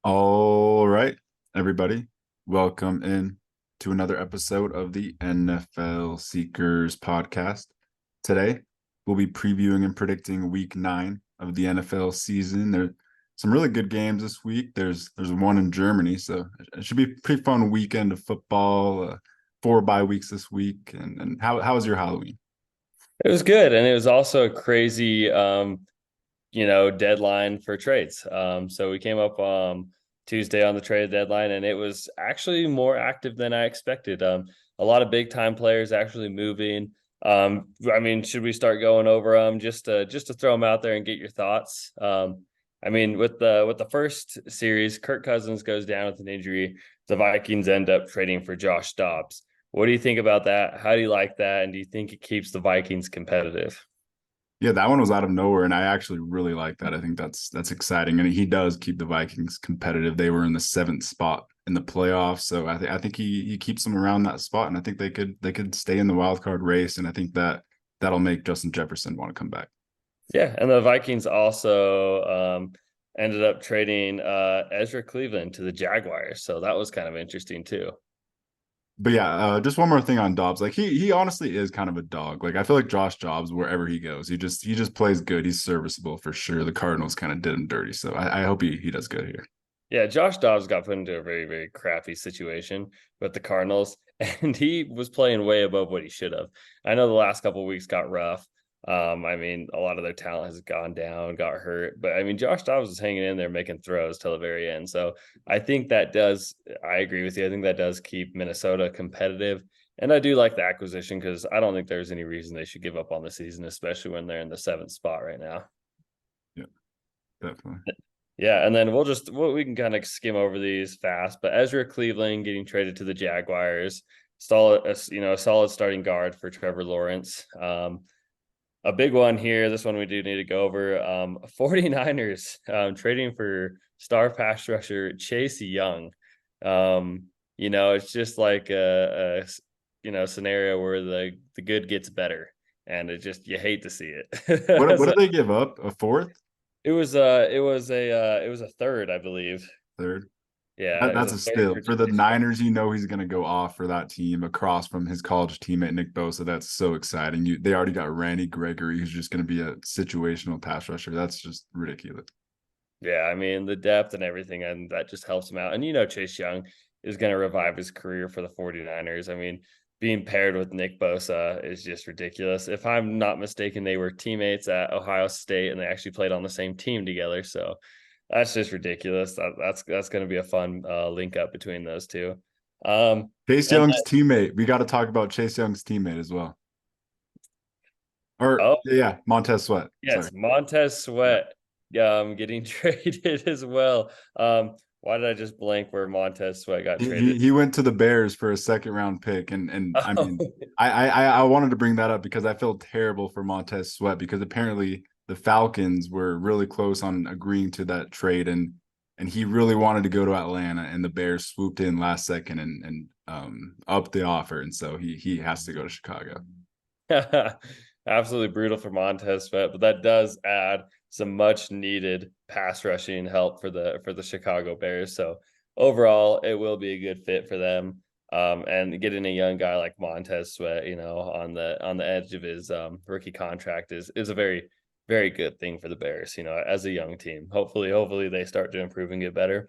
All right, everybody, welcome in to another episode of the NFL Seekers podcast. Today, we'll be previewing and predicting week 9 of the NFL season. There's some really good games this week. There's one in Germany, so it should be a pretty fun weekend of football. 4 bye weeks this week. And how was your Halloween? It was good, and it was also a crazy, deadline for trades. So we came up Tuesday on the trade deadline, and it was actually more active than I expected. A lot of big time players actually moving. Should we start going over them just to throw them out there and get your thoughts? With the first series, Kirk Cousins goes down with an injury. The Vikings end up trading for Josh Dobbs. What do you think about that? How do you like that? And do you think it keeps the Vikings competitive? Yeah, that one was out of nowhere, and I actually really like that. I think that's exciting, and he does keep the Vikings competitive. They were in the 7th spot in the playoffs, so I think he keeps them around that spot, and I think they could stay in the wild card race, and I think that'll make Justin Jefferson want to come back. Yeah, and the Vikings also ended up trading Ezra Cleveland to the Jaguars, so that was kind of interesting too. But yeah, just one more thing on Dobbs. Like he honestly is kind of a dog. Like I feel like Josh Dobbs, wherever he goes, he just plays good. He's serviceable for sure. The Cardinals kind of did him dirty, so I hope he does good here. Yeah, Josh Dobbs got put into a very, very crappy situation with the Cardinals, and he was playing way above what he should have. I know the last couple of weeks got rough. A lot of their talent has gone down, got hurt, but Josh Dobbs is hanging in there making throws till the very end. So I think that does, I agree with you. I think that does keep Minnesota competitive. And I do like the acquisition because I don't think there's any reason they should give up on the season, especially when they're in the 7th spot right now. Yeah, definitely. Yeah, and then we can kind of skim over these fast, but Ezra Cleveland getting traded to the Jaguars, a solid starting guard for Trevor Lawrence. A big one here, this one we do need to go over. 49ers trading for star pass rusher Chase Young. It's just like a scenario where the good gets better, and it just you hate to see What it. what did they give up? A fourth, It was a third, I believe. third? Yeah, it was That's a a third steal for for the Chase Young. Niners. You know he's going to go off for that team across from his college teammate Nick Bosa. That's so exciting. They already got Randy Gregory, who's just going to be a situational pass rusher. That's just ridiculous. Yeah, the depth and everything, and that just helps him out. And Chase Young is going to revive his career for the 49ers. Being paired with Nick Bosa is just ridiculous. If I'm not mistaken, they were teammates at Ohio State and they actually played on the same team together. So that's just ridiculous. That's going to be a fun link up between those two. Chase And Young's teammate. We got to talk about Chase Young's teammate as well. Or oh, yeah, Montez Sweat. Sorry. yes, Montez Yeah. Sweat getting traded as well. Why did I just blank where Montez Sweat got He, traded? he he went to the Bears for a second round pick, and I Oh, mean, I wanted to bring that up because I feel terrible for Montez Sweat because apparently the Falcons were really close on agreeing to that trade, and he really wanted to go to Atlanta, and the Bears swooped in last second and upped the offer, and so he has to go to Chicago. absolutely brutal for Montez Sweat, but that does add some much needed pass rushing help for the Chicago Bears. So overall, it will be a good fit for them. And getting a young guy like Montez Sweat, on the edge of his rookie contract is a very, very good thing for the Bears. As a young team, hopefully they start to improve and get better.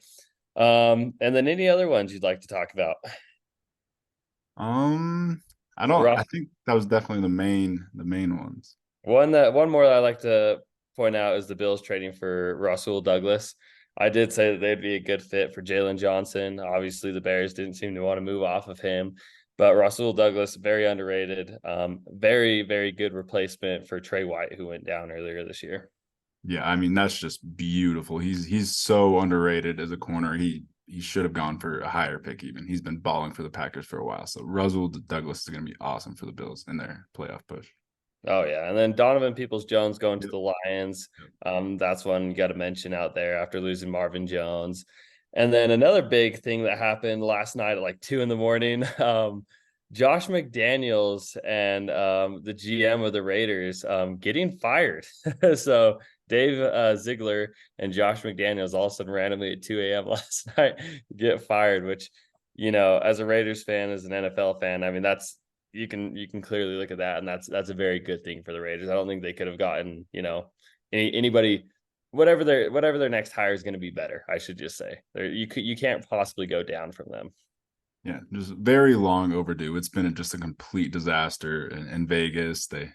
And then any other ones you'd like to talk about? Um, I don't. I Rough think that was definitely the main ones. One more that I like to point out is the Bills trading for Rasul Douglas. I did say that they'd be a good fit for Jalen Johnson. Obviously, the Bears didn't seem to want to move off of him, but Rasul Douglas very underrated. Very very good replacement for Trey White, who went down earlier this year. Yeah, I mean that's just beautiful. He's so underrated as a corner. He should have gone for a higher pick even. He's been balling for the Packers for a while. So Russell Douglas is going to be awesome for the Bills in their playoff push. Oh yeah, and then Donovan Peoples-Jones going to Yep. the Lions. Yep. That's one you got to mention out there after losing Marvin Jones. And then another big thing that happened last night at like 2 in the morning. Josh McDaniels and the GM of the Raiders getting fired. So Dave Ziegler and Josh McDaniels all of a sudden randomly at 2 a.m. last night get fired, which, as a Raiders fan, as an NFL fan, I mean, that's you can clearly look at that, and that's a very good thing for the Raiders. I don't think they could have gotten, anybody, whatever their next hire is going to be better. I should just say you can't possibly go down from them. Yeah, just very long overdue. It's been just a complete disaster in Vegas. They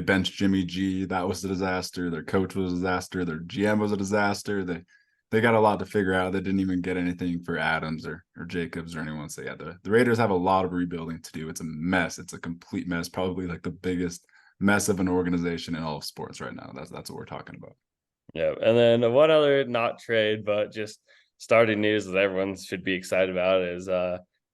benched Jimmy G. That was a disaster. Their coach was a disaster. Their GM was a disaster. They got a lot to figure out. They didn't even get anything for Adams or Jacobs or anyone. So yeah, the Raiders have a lot of rebuilding to do. It's a mess. It's a complete mess. Probably like the biggest mess of an organization in all of sports right now. That's what we're talking about. Yeah, and then one other not trade, but just starting news that everyone should be excited about is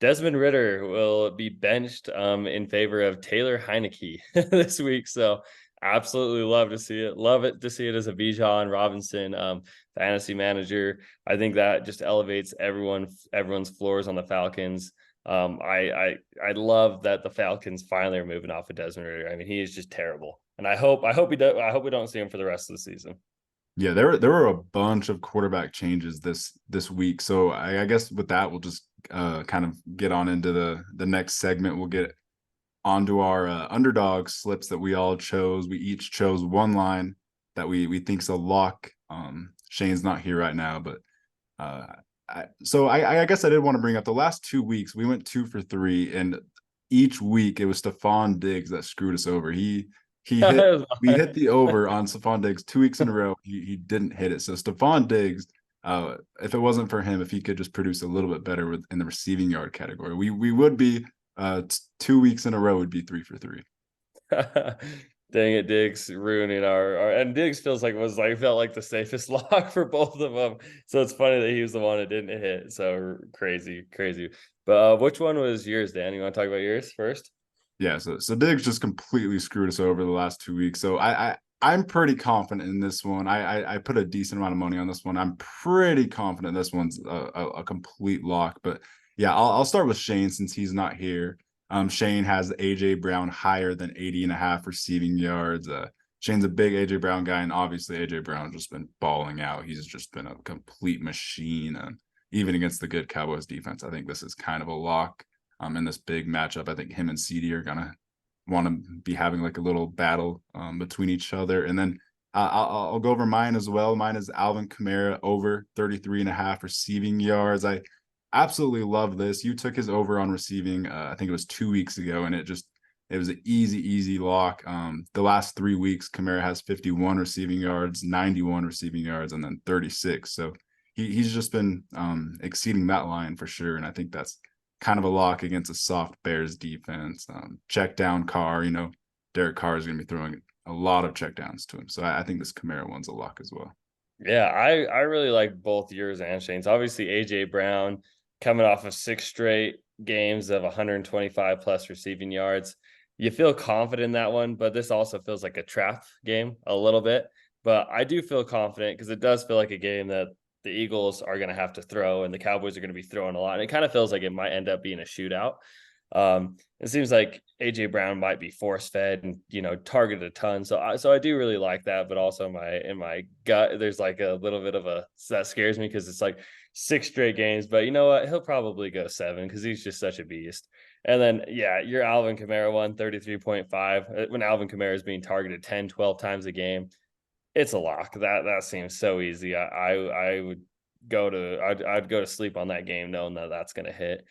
Desmond Ridder will be benched in favor of Taylor Heineke this week. So absolutely love to see it. Love it to see it as a Bijan Robinson fantasy manager. I think that just elevates everyone's floors on the Falcons. I love that the Falcons finally are moving off of Desmond Ridder. I mean, he is just terrible, and I hope we don't see him for the rest of the season. Yeah, there were a bunch of quarterback changes this week. So I guess with that, we'll just kind of get on into the next segment. We'll get onto our underdog slips that we all chose. We each chose one line that we think's a lock. Shane's not here right now, but I guess I did want to bring up the last 2 weeks. We went 2 for 3, and each week it was Stephon Diggs that screwed us over. We hit the over on Stephon Diggs 2 weeks in a row. He didn't hit it. So Stephon Diggs, if it wasn't for him, if he could just produce a little bit better in the receiving yard category, we would be 2 weeks in a row would be 3 for 3. Dang it, Diggs ruining our and Diggs felt like the safest lock for both of them. So it's funny that he was the one that didn't hit. So crazy. But which one was yours, Dan? You want to talk about yours first? Yeah, so Diggs just completely screwed us over the last 2 weeks. So I'm pretty confident in this one. I put a decent amount of money on this one. I'm pretty confident this one's a complete lock. But yeah, I'll start with Shane since he's not here. Shane has AJ Brown higher than 80.5 receiving yards. Shane's a big AJ Brown guy, and obviously AJ Brown's just been balling out. He's just been a complete machine, and even against the good Cowboys defense, I think this is kind of a lock. In this big matchup, I think him and CD are gonna want to be having like a little battle between each other. And then I'll go over mine as well. Mine is Alvin Kamara over 33.5 receiving yards. I absolutely love this. You took his over on receiving. I think it was 2 weeks ago, and it was an easy lock. The last 3 weeks, Kamara has 51 receiving yards, 91 receiving yards, and then 36. So he's just been exceeding that line for sure. And I think that's kind of a lock against a soft Bears defense. Check down Carr, Derek Carr is going to be throwing a lot of check downs to him. So I think this Kamara one's a lock as well. Yeah, I really like both yours and Shane's. Obviously, AJ Brown coming off of 6 straight games of 125 plus receiving yards. You feel confident in that one, but this also feels like a trap game a little bit. But I do feel confident because it does feel like a game that the Eagles are going to have to throw and the Cowboys are going to be throwing a lot. And it kind of feels like it might end up being a shootout. It seems like AJ Brown might be force fed and, targeted a ton. So I do really like that. But also in my gut, there's like a little bit of that scares me because it's like 6 straight games. But you know what? He'll probably go 7 because he's just such a beast. And then, yeah, your Alvin Kamara one, 33.5. When Alvin Kamara is being targeted 10, 12 times a game, it's a lock. That seems so easy. I would I'd go to sleep on that game knowing that that's going to hit.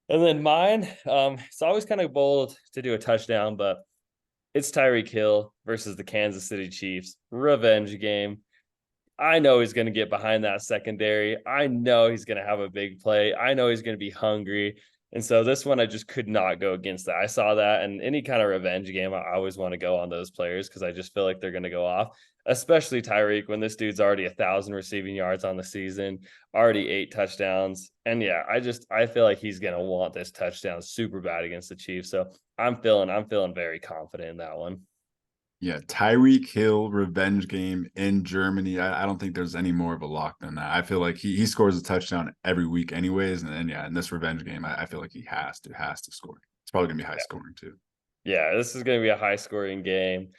And then mine, it's always kind of bold to do a touchdown, but it's Tyreek Hill versus the Kansas City Chiefs. Revenge game. I know he's going to get behind that secondary. I know he's going to have a big play. I know he's going to be hungry. And so this one, I just could not go against that. I saw that, and any kind of revenge game, I always want to go on those players because I just feel like they're going to go off, especially Tyreek when this dude's already 1,000 receiving yards on the season, already 8 touchdowns. And yeah, I feel like he's going to want this touchdown super bad against the Chiefs. So I'm feeling very confident in that one. Yeah, Tyreek Hill revenge game in Germany. I don't think there's any more of a lock than that. I feel like he scores a touchdown every week anyways. And then, yeah, in this revenge game, I feel like he has to score. It's probably going to be high scoring too. Yeah, this is going to be a high scoring game.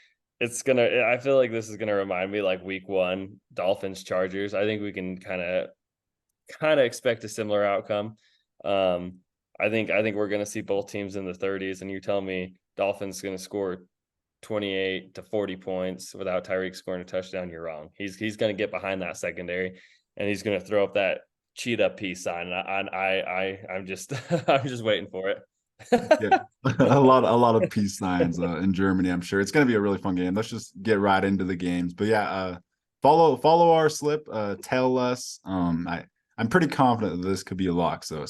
I feel like this is gonna remind me like week one, Dolphins Chargers. I think we can kind of expect a similar outcome. Um, I think we're gonna see both teams in the 30s, and you tell me Dolphins gonna score 28 to 40 points without Tyreek scoring a touchdown, you're wrong. He's going to get behind that secondary, and he's going to throw up that cheetah peace sign. I'm just I'm just waiting for Yeah, it. a lot of peace signs in Germany. I'm sure it's going to be a really fun game. Let's just get right into the games. But yeah, follow our slip. Tell us. I'm pretty confident that this could be a lock. So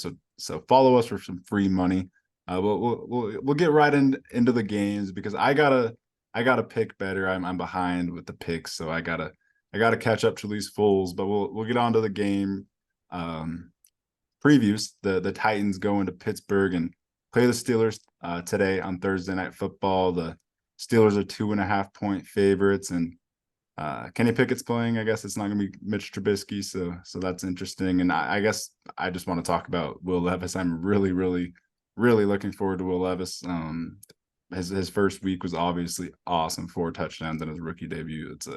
follow us for some free money. We'll get right into the games because I gotta pick better. I'm behind with the picks, so I gotta catch up to these fools. But we'll get on to the game. Um, Previews. The Titans go into Pittsburgh and play the Steelers today on Thursday Night Football. The Steelers are 2.5-point favorites, and Kenny Pickett's playing. I guess it's not going to be Mitch Trubisky, so that's interesting. And I guess I just want to talk about Will Levis. I'm really, really, really looking forward to Will Levis. His first week was obviously awesome, 4 touchdowns in his rookie debut. It's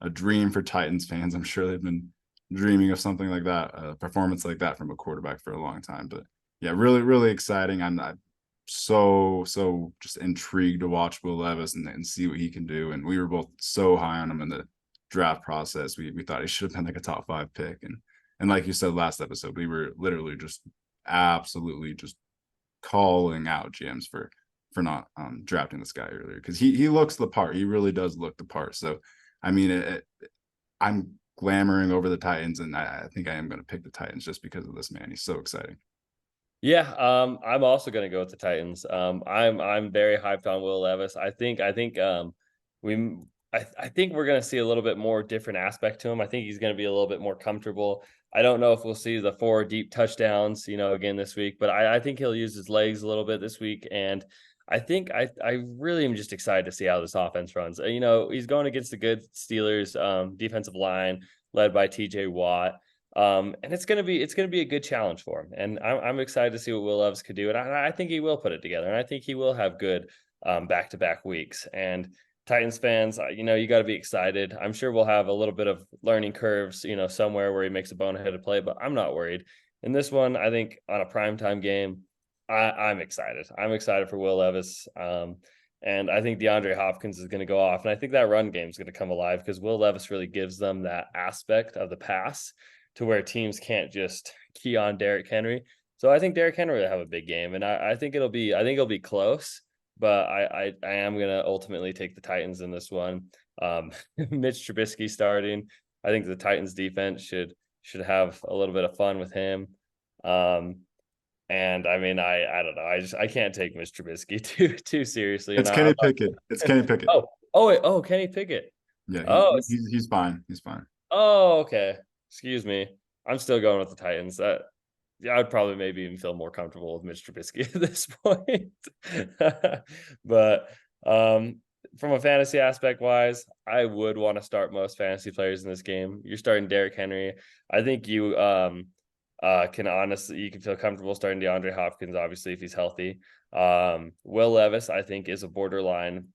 a dream for Titans fans. I'm sure they've been dreaming of something like that, a performance like that from a quarterback for a long time. But yeah, really, really exciting. I'm so just intrigued to watch Will Levis and see what he can do. And we were both so high on him in the draft process. We thought he should have been like a top 5 pick. And like you said last episode, we were literally just absolutely just calling out GMs for not drafting this guy earlier because he looks the part. He really does look the part. So I mean, I'm glamoring over the Titans, and I think I am going to pick the Titans just because of this man. He's so exciting. Yeah, I'm also gonna go with the Titans. I'm very hyped on Will Levis. We I think we're gonna see a little bit more different aspect to him. I think he's gonna be a little bit more comfortable. I don't know if we'll see the 4 deep touchdowns, again this week, but I think he'll use his legs a little bit this week. And I really am just excited to see how this offense runs. He's going against the good Steelers defensive line led by TJ Watt. And it's gonna be a good challenge for him, and I'm excited to see what Will Levis could do, and I think he will put it together, and I think he will have good back-to-back weeks. And Titans fans, you got to be excited. I'm sure we'll have a little bit of learning curves, somewhere where he makes a boneheaded play, but I'm not worried. In this one, I think on a primetime game, I'm excited. I'm excited for Will Levis. And I think DeAndre Hopkins is going to go off, and I think that run game is going to come alive because Will Levis really gives them that aspect of the pass to where teams can't just key on Derrick Henry. So I think Derrick Henry will have a big game, and I think it'll be close, but I am gonna ultimately take the Titans in this one. Mitch Trubisky starting. I think the Titans defense should have a little bit of fun with him. And I mean, I don't know. I can't take Mitch Trubisky too seriously. And It's I'm Kenny Pickett. It's Kenny Pickett. oh, Kenny Pickett. Yeah, Oh, he's fine. He's fine. Oh, okay. Excuse me. I'm still going with the Titans. Yeah, I'd probably maybe even feel more comfortable with Mitch Trubisky at this point. But from a fantasy aspect wise, I would want to start most fantasy players in this game. You're starting Derrick Henry. I think you can feel comfortable starting DeAndre Hopkins, obviously, if he's healthy. Will Levis, I think, is a borderline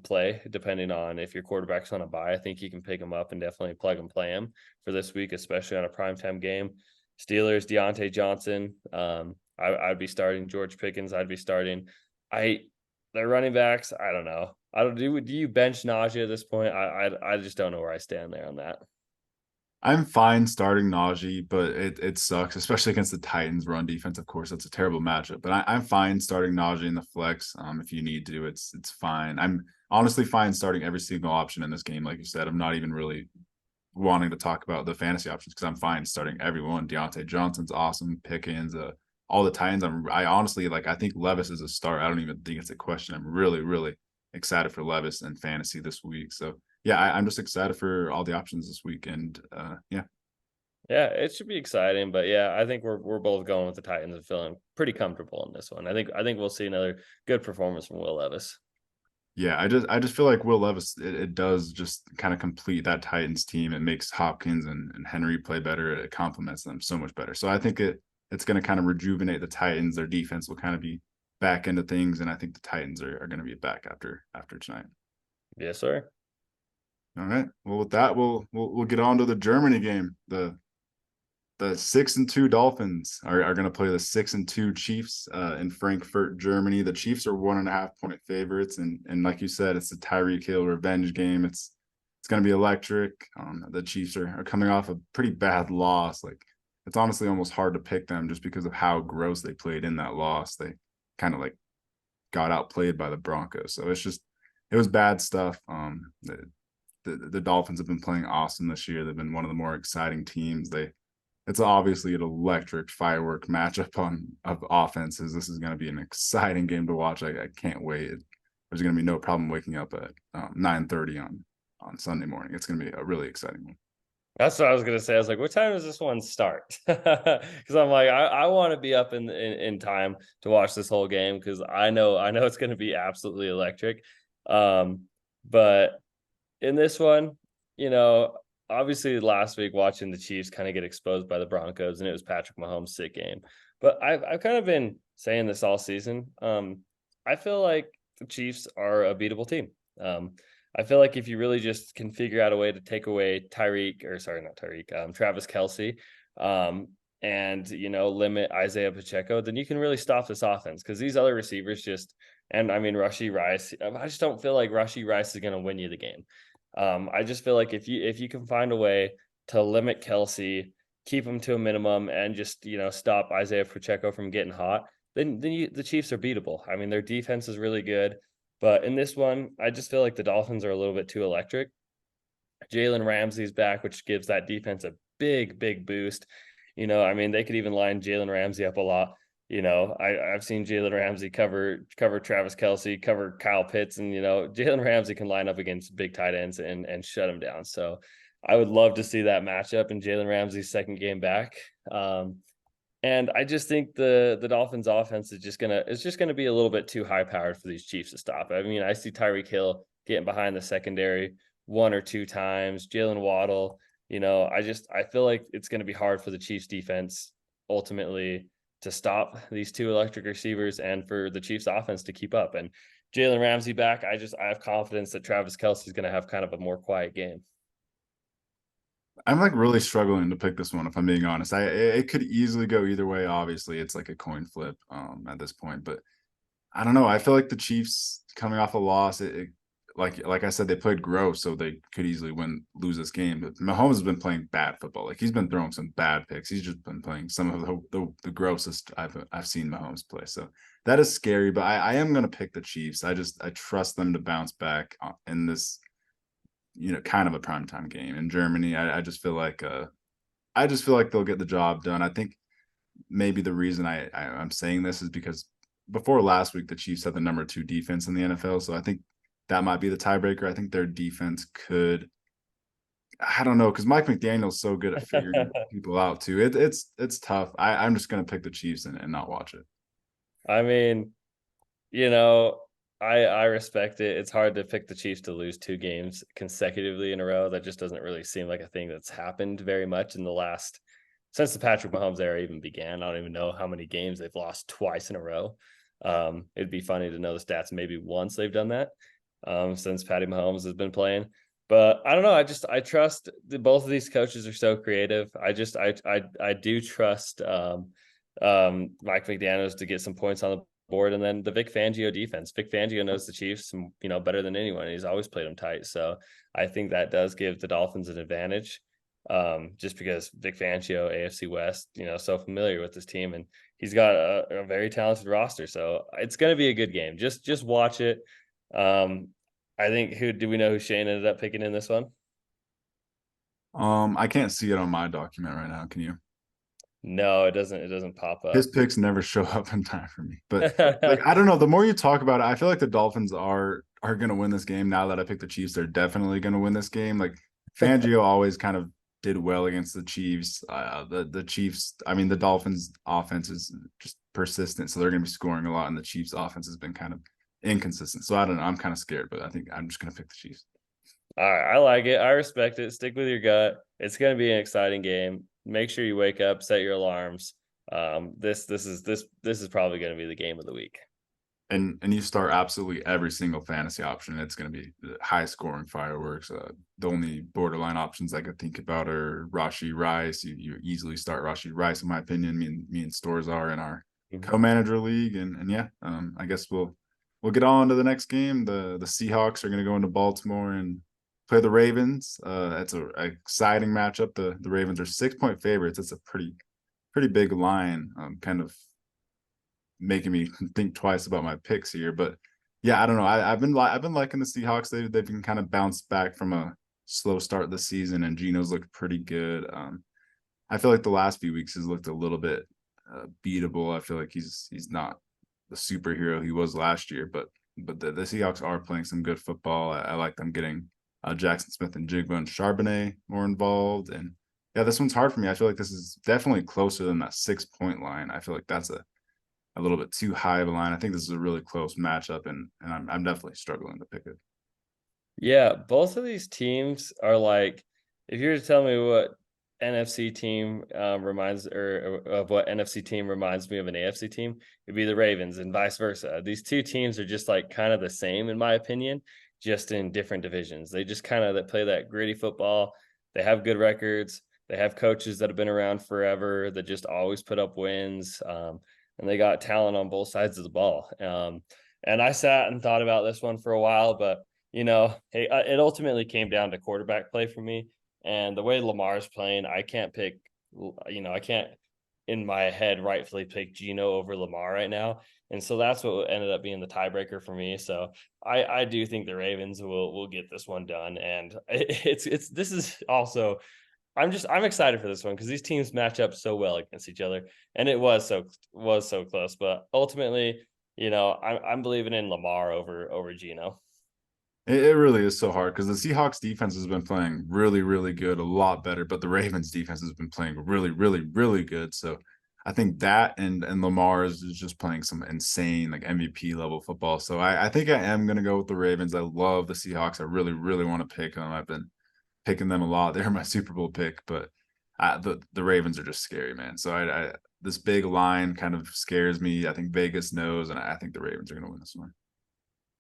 play depending on if your quarterback's on a bye. I think you can pick him up and definitely plug and play him for this week, especially on a primetime game. Steelers, Deontay Johnson. I'd be starting George Pickens. I'd be starting. Their running backs. I don't know. I don't do. Do you bench Najee at this point? I just don't know where I stand there on that. I'm fine starting Najee, but it sucks, especially against the Titans run defense. Of course, that's a terrible matchup. But I'm fine starting Najee in the flex. If you need to, it's fine. I'm honestly fine starting every single option in this game. Like you said, I'm not even really wanting to talk about the fantasy options because I'm fine starting everyone. Deontay Johnson's awesome. Pickens, all the Titans. I honestly like. I think Levis is a start. I don't even think it's a question. I'm really, really excited for Levis and fantasy this week. So yeah, I'm just excited for all the options this week. And yeah. Yeah, it should be exciting, but yeah, I think we're both going with the Titans and feeling pretty comfortable in this one. I think we'll see another good performance from Will Levis. Yeah, I just feel like Will Levis, it does just kind of complete that Titans team. It makes Hopkins and Henry play better. It complements them so much better. So I think it's going to kind of rejuvenate the Titans. Their defense will kind of be back into things, and I think the Titans are going to be back after tonight. Yes, sir. All right. Well, with that, we'll get on to the Germany game. The 6-2 Dolphins are going to play the 6-2 Chiefs in Frankfurt, Germany. The Chiefs are 1.5-point favorites, and like you said, it's a Tyreek Hill revenge game. It's going to be electric. The Chiefs are coming off a pretty bad loss. Like, it's honestly almost hard to pick them just because of how gross they played in that loss. They kind of like got outplayed by the Broncos. So it was bad stuff. The Dolphins have been playing awesome this year. They've been one of the more exciting teams. It's obviously an electric firework matchup of offenses. This is going to be an exciting game to watch. I can't wait. There's going to be no problem waking up at 9:30 on Sunday morning. It's going to be a really exciting one. That's what I was gonna say. I was like, what time does this one start? Because I'm like, I want to be up in time to watch this whole game because I know it's gonna be absolutely electric. But in this one, you know, obviously last week watching the Chiefs kind of get exposed by the Broncos, and it was Patrick Mahomes' sick game. But I've kind of been saying this all season. I feel like the Chiefs are a beatable team. I feel like if you really just can figure out a way to take away Travis Kelce, and limit Isaiah Pacheco, then you can really stop this offense because these other receivers and I mean Rashee Rice, I just don't feel like Rashee Rice is going to win you the game. I just feel like if you can find a way to limit Kelce, keep him to a minimum, and just stop Isaiah Pacheco from getting hot, then the Chiefs are beatable. I mean, their defense is really good, but in this one, I just feel like the Dolphins are a little bit too electric. Jalen Ramsey's back, which gives that defense a big boost. I mean, they could even line Jalen Ramsey up a lot. I've seen Jalen Ramsey cover Travis Kelce, cover Kyle Pitts, and Jalen Ramsey can line up against big tight ends and shut them down. So I would love to see that matchup in Jalen Ramsey's second game back. And I just think the Dolphins offense is just gonna be a little bit too high powered for these Chiefs to stop. I mean, I see Tyreek Hill getting behind the secondary one or two times, Jalen Waddle. I feel like it's gonna be hard for the Chiefs defense ultimately to stop these two electric receivers and for the Chiefs offense to keep up. And Jalen Ramsey back, I have confidence that Travis Kelce is gonna have kind of a more quiet game. I'm like really struggling to pick this one if I'm being honest. It could easily go either way. Obviously, it's like a coin flip at this point, but I don't know. I feel like the Chiefs coming off a loss, like I said, they played gross, so they could easily lose this game. But Mahomes has been playing bad football. Like he's been throwing some bad picks. He's just been playing some of the grossest I've seen Mahomes play. So that is scary. But I am going to pick the Chiefs. I trust them to bounce back in this kind of a primetime game in Germany. I just feel like they'll get the job done. I think maybe the reason I'm saying this is because before last week the Chiefs had the number 2 defense in the NFL, so I think that might be the tiebreaker. I think their defense could. I don't know because Mike McDaniel's so good at figuring people out too. It's tough. I'm just gonna pick the Chiefs and not watch it. I mean, you know, I respect it. It's hard to pick the Chiefs to lose 2 games consecutively in a row. That just doesn't really seem like a thing that's happened very much in the last since the Patrick Mahomes era even began. I don't even know how many games they've lost twice in a row. It'd be funny to know the stats. Maybe once they've done that since Patty Mahomes has been playing. But I don't know. I trust both of these coaches are so creative. I do trust Mike McDaniels to get some points on the board, and then the Vic Fangio defense. Vic Fangio knows the Chiefs, better than anyone. He's always played them tight, so I think that does give the Dolphins an advantage, just because Vic Fangio, AFC West, so familiar with this team, and he's got a very talented roster. So it's going to be a good game. Just watch it. I think who do we know who Shane ended up picking in this one? I can't see it on my document right now. Can you? No, it doesn't. It doesn't pop up. His picks never show up in time for me. But like I don't know. The more you talk about it, I feel like the Dolphins are going to win this game. Now that I picked the Chiefs, they're definitely going to win this game. Like Fangio always kind of did well against the Chiefs. The Chiefs, I mean, the Dolphins' offense is just persistent, so they're going to be scoring a lot, and the Chiefs' offense has been kind of inconsistent. So I don't know. I'm kind of scared, but I think I'm just going to pick the Chiefs. All right, I like it. I respect it. Stick with your gut. It's going to be an exciting game. Make sure you wake up, set your alarms. This is probably going to be the game of the week. And you start absolutely every single fantasy option, it's going to be high scoring fireworks. The only borderline options I could think about are Rashi Rice. You easily start Rashi Rice, in my opinion. Me and Stores are in our Mhm. co-manager league, and yeah, I guess we'll get on to the next game. The Seahawks are going to go into Baltimore and play the Ravens. That's a exciting matchup. The Ravens are 6-point favorites. It's a pretty big line. Kind of making me think twice about my picks here. But yeah, I don't know. I've been liking the Seahawks. They've been kind of bounced back from a slow start this season, and Geno's looked pretty good. I feel like the last few weeks has looked a little bit beatable. I feel like he's not the superhero he was last year, but the Seahawks are playing some good football. I like them getting Jackson Smith and Jigba and Charbonnet more involved. And yeah, this one's hard for me. I feel like this is definitely closer than that 6-point line. I feel like that's a little bit too high of a line. I think this is a really close matchup, and I'm definitely struggling to pick it. Yeah, both of these teams are like, if you were to tell me what NFC team reminds or of what NFC team reminds me of an AFC team, it'd be the Ravens and vice versa. These two teams are just like kind of the same in my opinion, just in different divisions. They just kind of that play that gritty football. They have good records. They have coaches that have been around forever that just always put up wins. And they got talent on both sides of the ball. And I sat and thought about this one for a while, but hey, it ultimately came down to quarterback play for me. And the way Lamar's playing, I can't pick, I can't in my head rightfully pick Geno over Lamar right now. And so that's what ended up being the tiebreaker for me. So I do think the Ravens will get this one done. And this is also I'm excited for this one because these teams match up so well against each other. And it was so close. But ultimately, I'm believing in Lamar over Geno. It really is so hard because the Seahawks defense has been playing really, really good, a lot better, but the Ravens defense has been playing really, really, really good. So I think that and Lamar is just playing some insane like MVP level football. So I think I am gonna go with the Ravens. I love the Seahawks. I really, really want to pick them. I've been picking them a lot. They're my Super Bowl pick, but the Ravens are just scary, man. So I this big line kind of scares me. I think Vegas knows, and I think the Ravens are gonna win this one.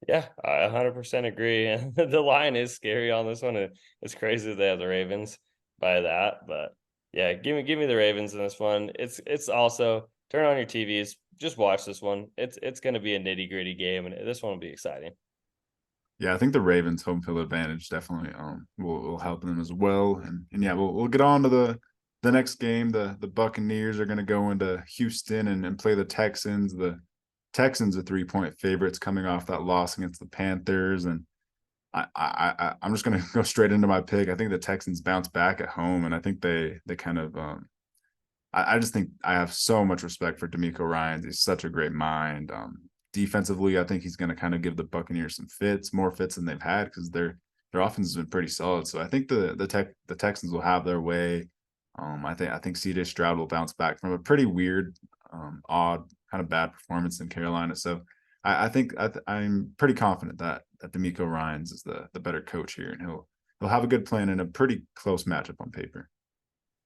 Yeah, I 100% agree. And the line is scary on this one. It's crazy they have the Ravens by that, but yeah, give me the Ravens in this one. It's also turn on your TVs, just watch this one. It's going to be a nitty-gritty game, and this one will be exciting. Yeah, I think the Ravens' home field advantage definitely will help them as well. And yeah, we'll get on to the next game. The Buccaneers are going to go into Houston and play the Texans. The Texans are 3-point favorites coming off that loss against the Panthers, and I'm just going to go straight into my pick. I think the Texans bounce back at home, and I think they kind of I just think I have so much respect for D'Amico Ryans. He's such a great mind. Defensively, I think he's going to kind of give the Buccaneers some fits, more fits than they've had because their offense has been pretty solid. So I think the Texans will have their way. I think CJ Stroud will bounce back from a pretty weird, odd, kind of bad performance in Carolina. So I think I'm pretty confident that D'Amico Ryans is the better coach here, and he'll have a good plan in a pretty close matchup on paper.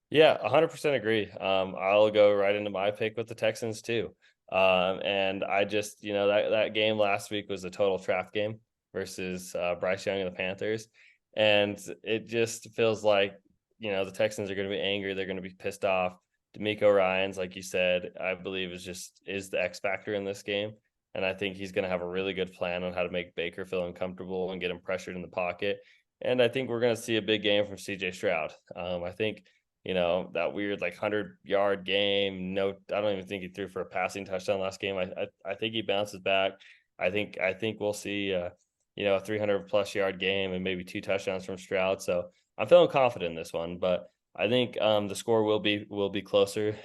Yeah, 100% agree. I'll go right into my pick with the Texans too. And I just, that game last week was a total trap game versus Bryce Young and the Panthers. And it just feels like, the Texans are going to be angry. They're going to be pissed off. D'Amico Ryans, like you said, I believe is the X factor in this game. And I think he's going to have a really good plan on how to make Baker feel uncomfortable and get him pressured in the pocket. And I think we're going to see a big game from CJ Stroud. I think that weird like 100-yard game. No, I don't even think he threw for a passing touchdown last game. I think he bounces back. I think we'll see a 300+ yard game and maybe 2 touchdowns from Stroud. So I'm feeling confident in this one, but I think the score will be closer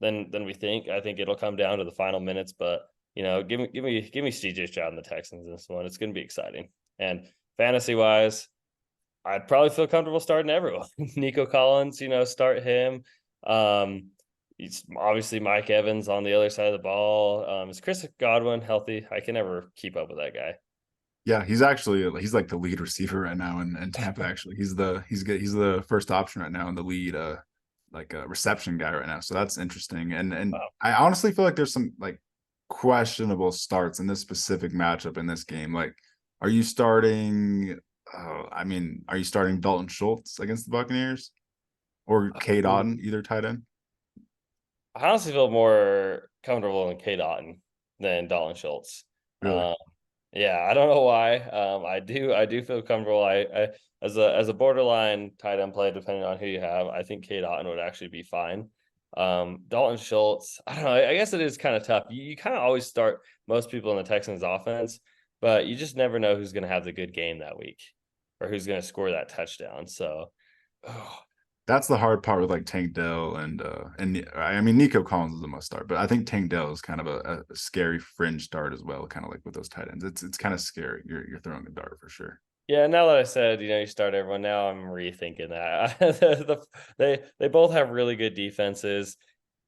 than we think. I think it'll come down to the final minutes, but give me CJ Stroud and the Texans in this one. It's going to be exciting. And fantasy wise, I'd probably feel comfortable starting everyone. Nico Collins, start him. He's obviously Mike Evans on the other side of the ball. Is Chris Godwin healthy? I can never keep up with that guy. Yeah, he's like the lead receiver right now in Tampa. Actually, he's the first option right now in the lead like a reception guy right now. So that's interesting. And Wow. I honestly feel like there's some like questionable starts in this specific matchup in this game. Like, are you starting? Are you starting Dalton Schultz against the Buccaneers or Cade Otton, either tight end? I honestly feel more comfortable in K Dotton than Dalton Schultz. Really? Um, yeah, I don't know why. I do feel comfortable. I as a borderline tight end play, depending on who you have, I think K Dotton would actually be fine. Dalton Schultz, I don't know. I guess it is kind of tough. You kind of always start most people in the Texans offense, but you just never know who's going to have the good game that week or who's going to score that touchdown. So, oh, That's the hard part with like Tank Dell and I mean Nico Collins is a must start, but I think Tank Dell is kind of a scary fringe start as well, kind of like with those tight ends. It's kind of scary. You're throwing a dart for sure. yeah, now that I said, you start everyone. Now I'm rethinking that. They both have really good defenses.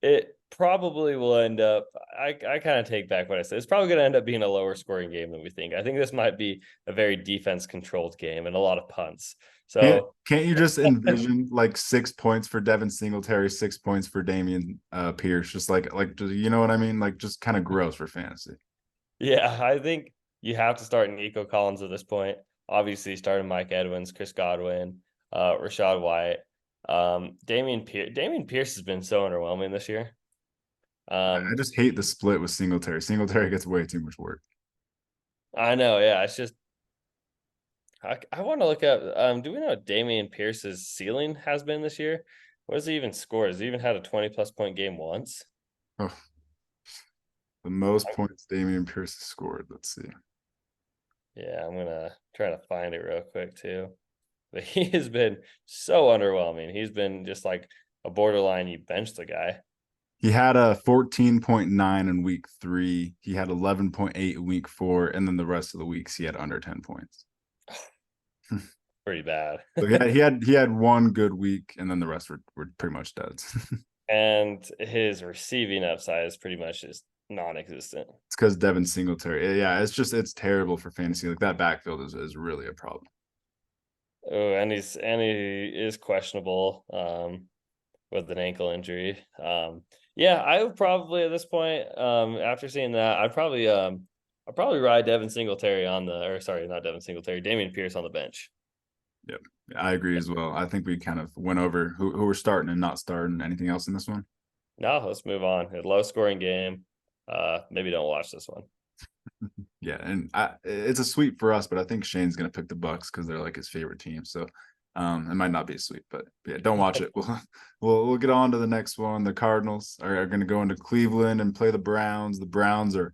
It probably will end up. I kind of take back what I said. It's probably going to end up being a lower scoring game than we think. I think this might be a very defense controlled game and a lot of punts. So Can't you just envision like 6 points for Devin Singletary, 6 points for Damian Pierce? Just you know what I mean? Like just kind of gross for fantasy. yeah, I think you have to start Nico Collins at this point. Obviously, starting Mike Edwards, Chris Godwin, Rashad White, Damian Pierce has been so underwhelming this year. I just hate the split with Singletary. Singletary gets way too much work. I know, yeah. It's just I want to look up. Do we know what Damian Pierce's ceiling has been this year? What does he even score? Has he even had a 20+ point game once? Oh, the most points Damian Pierce has scored. Let's see. Yeah, I'm gonna try to find it real quick too. But he has been so underwhelming. He's been just like a borderline. You bench the guy. He had a 14.9 in week 3. He had 11.8 in week 4, and then the rest of the weeks he had under 10 points. Pretty bad. So he had one good week, and then the rest were pretty much duds. And his receiving upside is pretty much just non-existent. It's because Devin Singletary. Yeah, it's terrible for fantasy. Like that backfield is really a problem. Oh, and he is questionable with an ankle injury. Yeah, I would probably at this point, after seeing that, I'd probably ride Devin Singletary not Devin Singletary, Damian Pierce on the bench. Yep, I agree as well. I think we kind of went over who we're starting and not starting. Anything else in this one? No, let's move on. A low scoring game. Maybe don't watch this one. Yeah, and it's a sweep for us, but I think Shane's gonna pick the Bucks because they're like his favorite team. So it might not be a sweep, but yeah, don't watch it. We'll get on to the next one. The Cardinals are going to go into Cleveland and play the Browns. The Browns are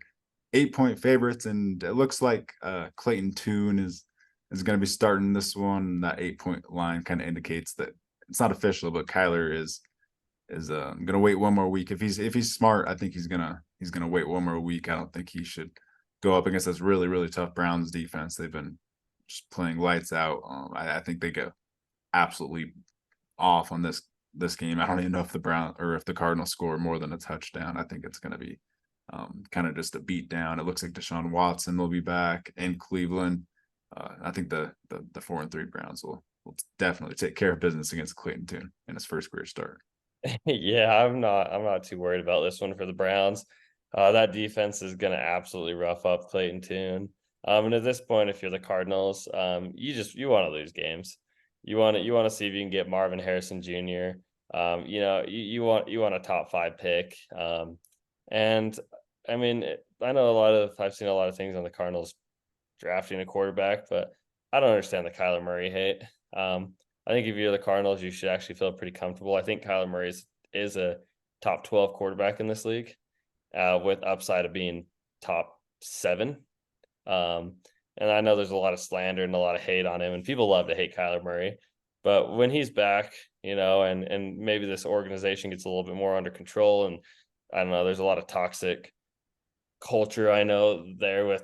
8-point favorites, and it looks like Clayton Tune is going to be starting this one. That 8-point line kind of indicates that it's not official, but Kyler is going to wait one more week. If he's smart, I think he's gonna wait one more week. I don't think he should go up against this really really tough Browns defense. They've been just playing lights out. I think they go absolutely off on this game. I don't even know if the Cardinals score more than a touchdown. I think it's going to be kind of just a beat down. It looks like Deshaun Watson will be back in Cleveland. I think the 4-3 Browns will definitely take care of business against Clayton Tune in his first career start. Yeah, I'm not too worried about this one for the Browns. That defense is gonna absolutely rough up Clayton Tune. And at this point, if you're the Cardinals, you want to lose games. You want to see if you can get Marvin Harrison Jr. You want a top 5 pick. And I mean, I've seen a lot of things on the Cardinals drafting a quarterback, but I don't understand the Kyler Murray hate. I think if you're the Cardinals, you should actually feel pretty comfortable. I think Kyler Murray is a top 12 quarterback in this league, with upside of being top 7. And I know there's a lot of slander and a lot of hate on him, and people love to hate Kyler Murray. But when he's back, and maybe this organization gets a little bit more under control, and I don't know, there's a lot of toxic culture I know there with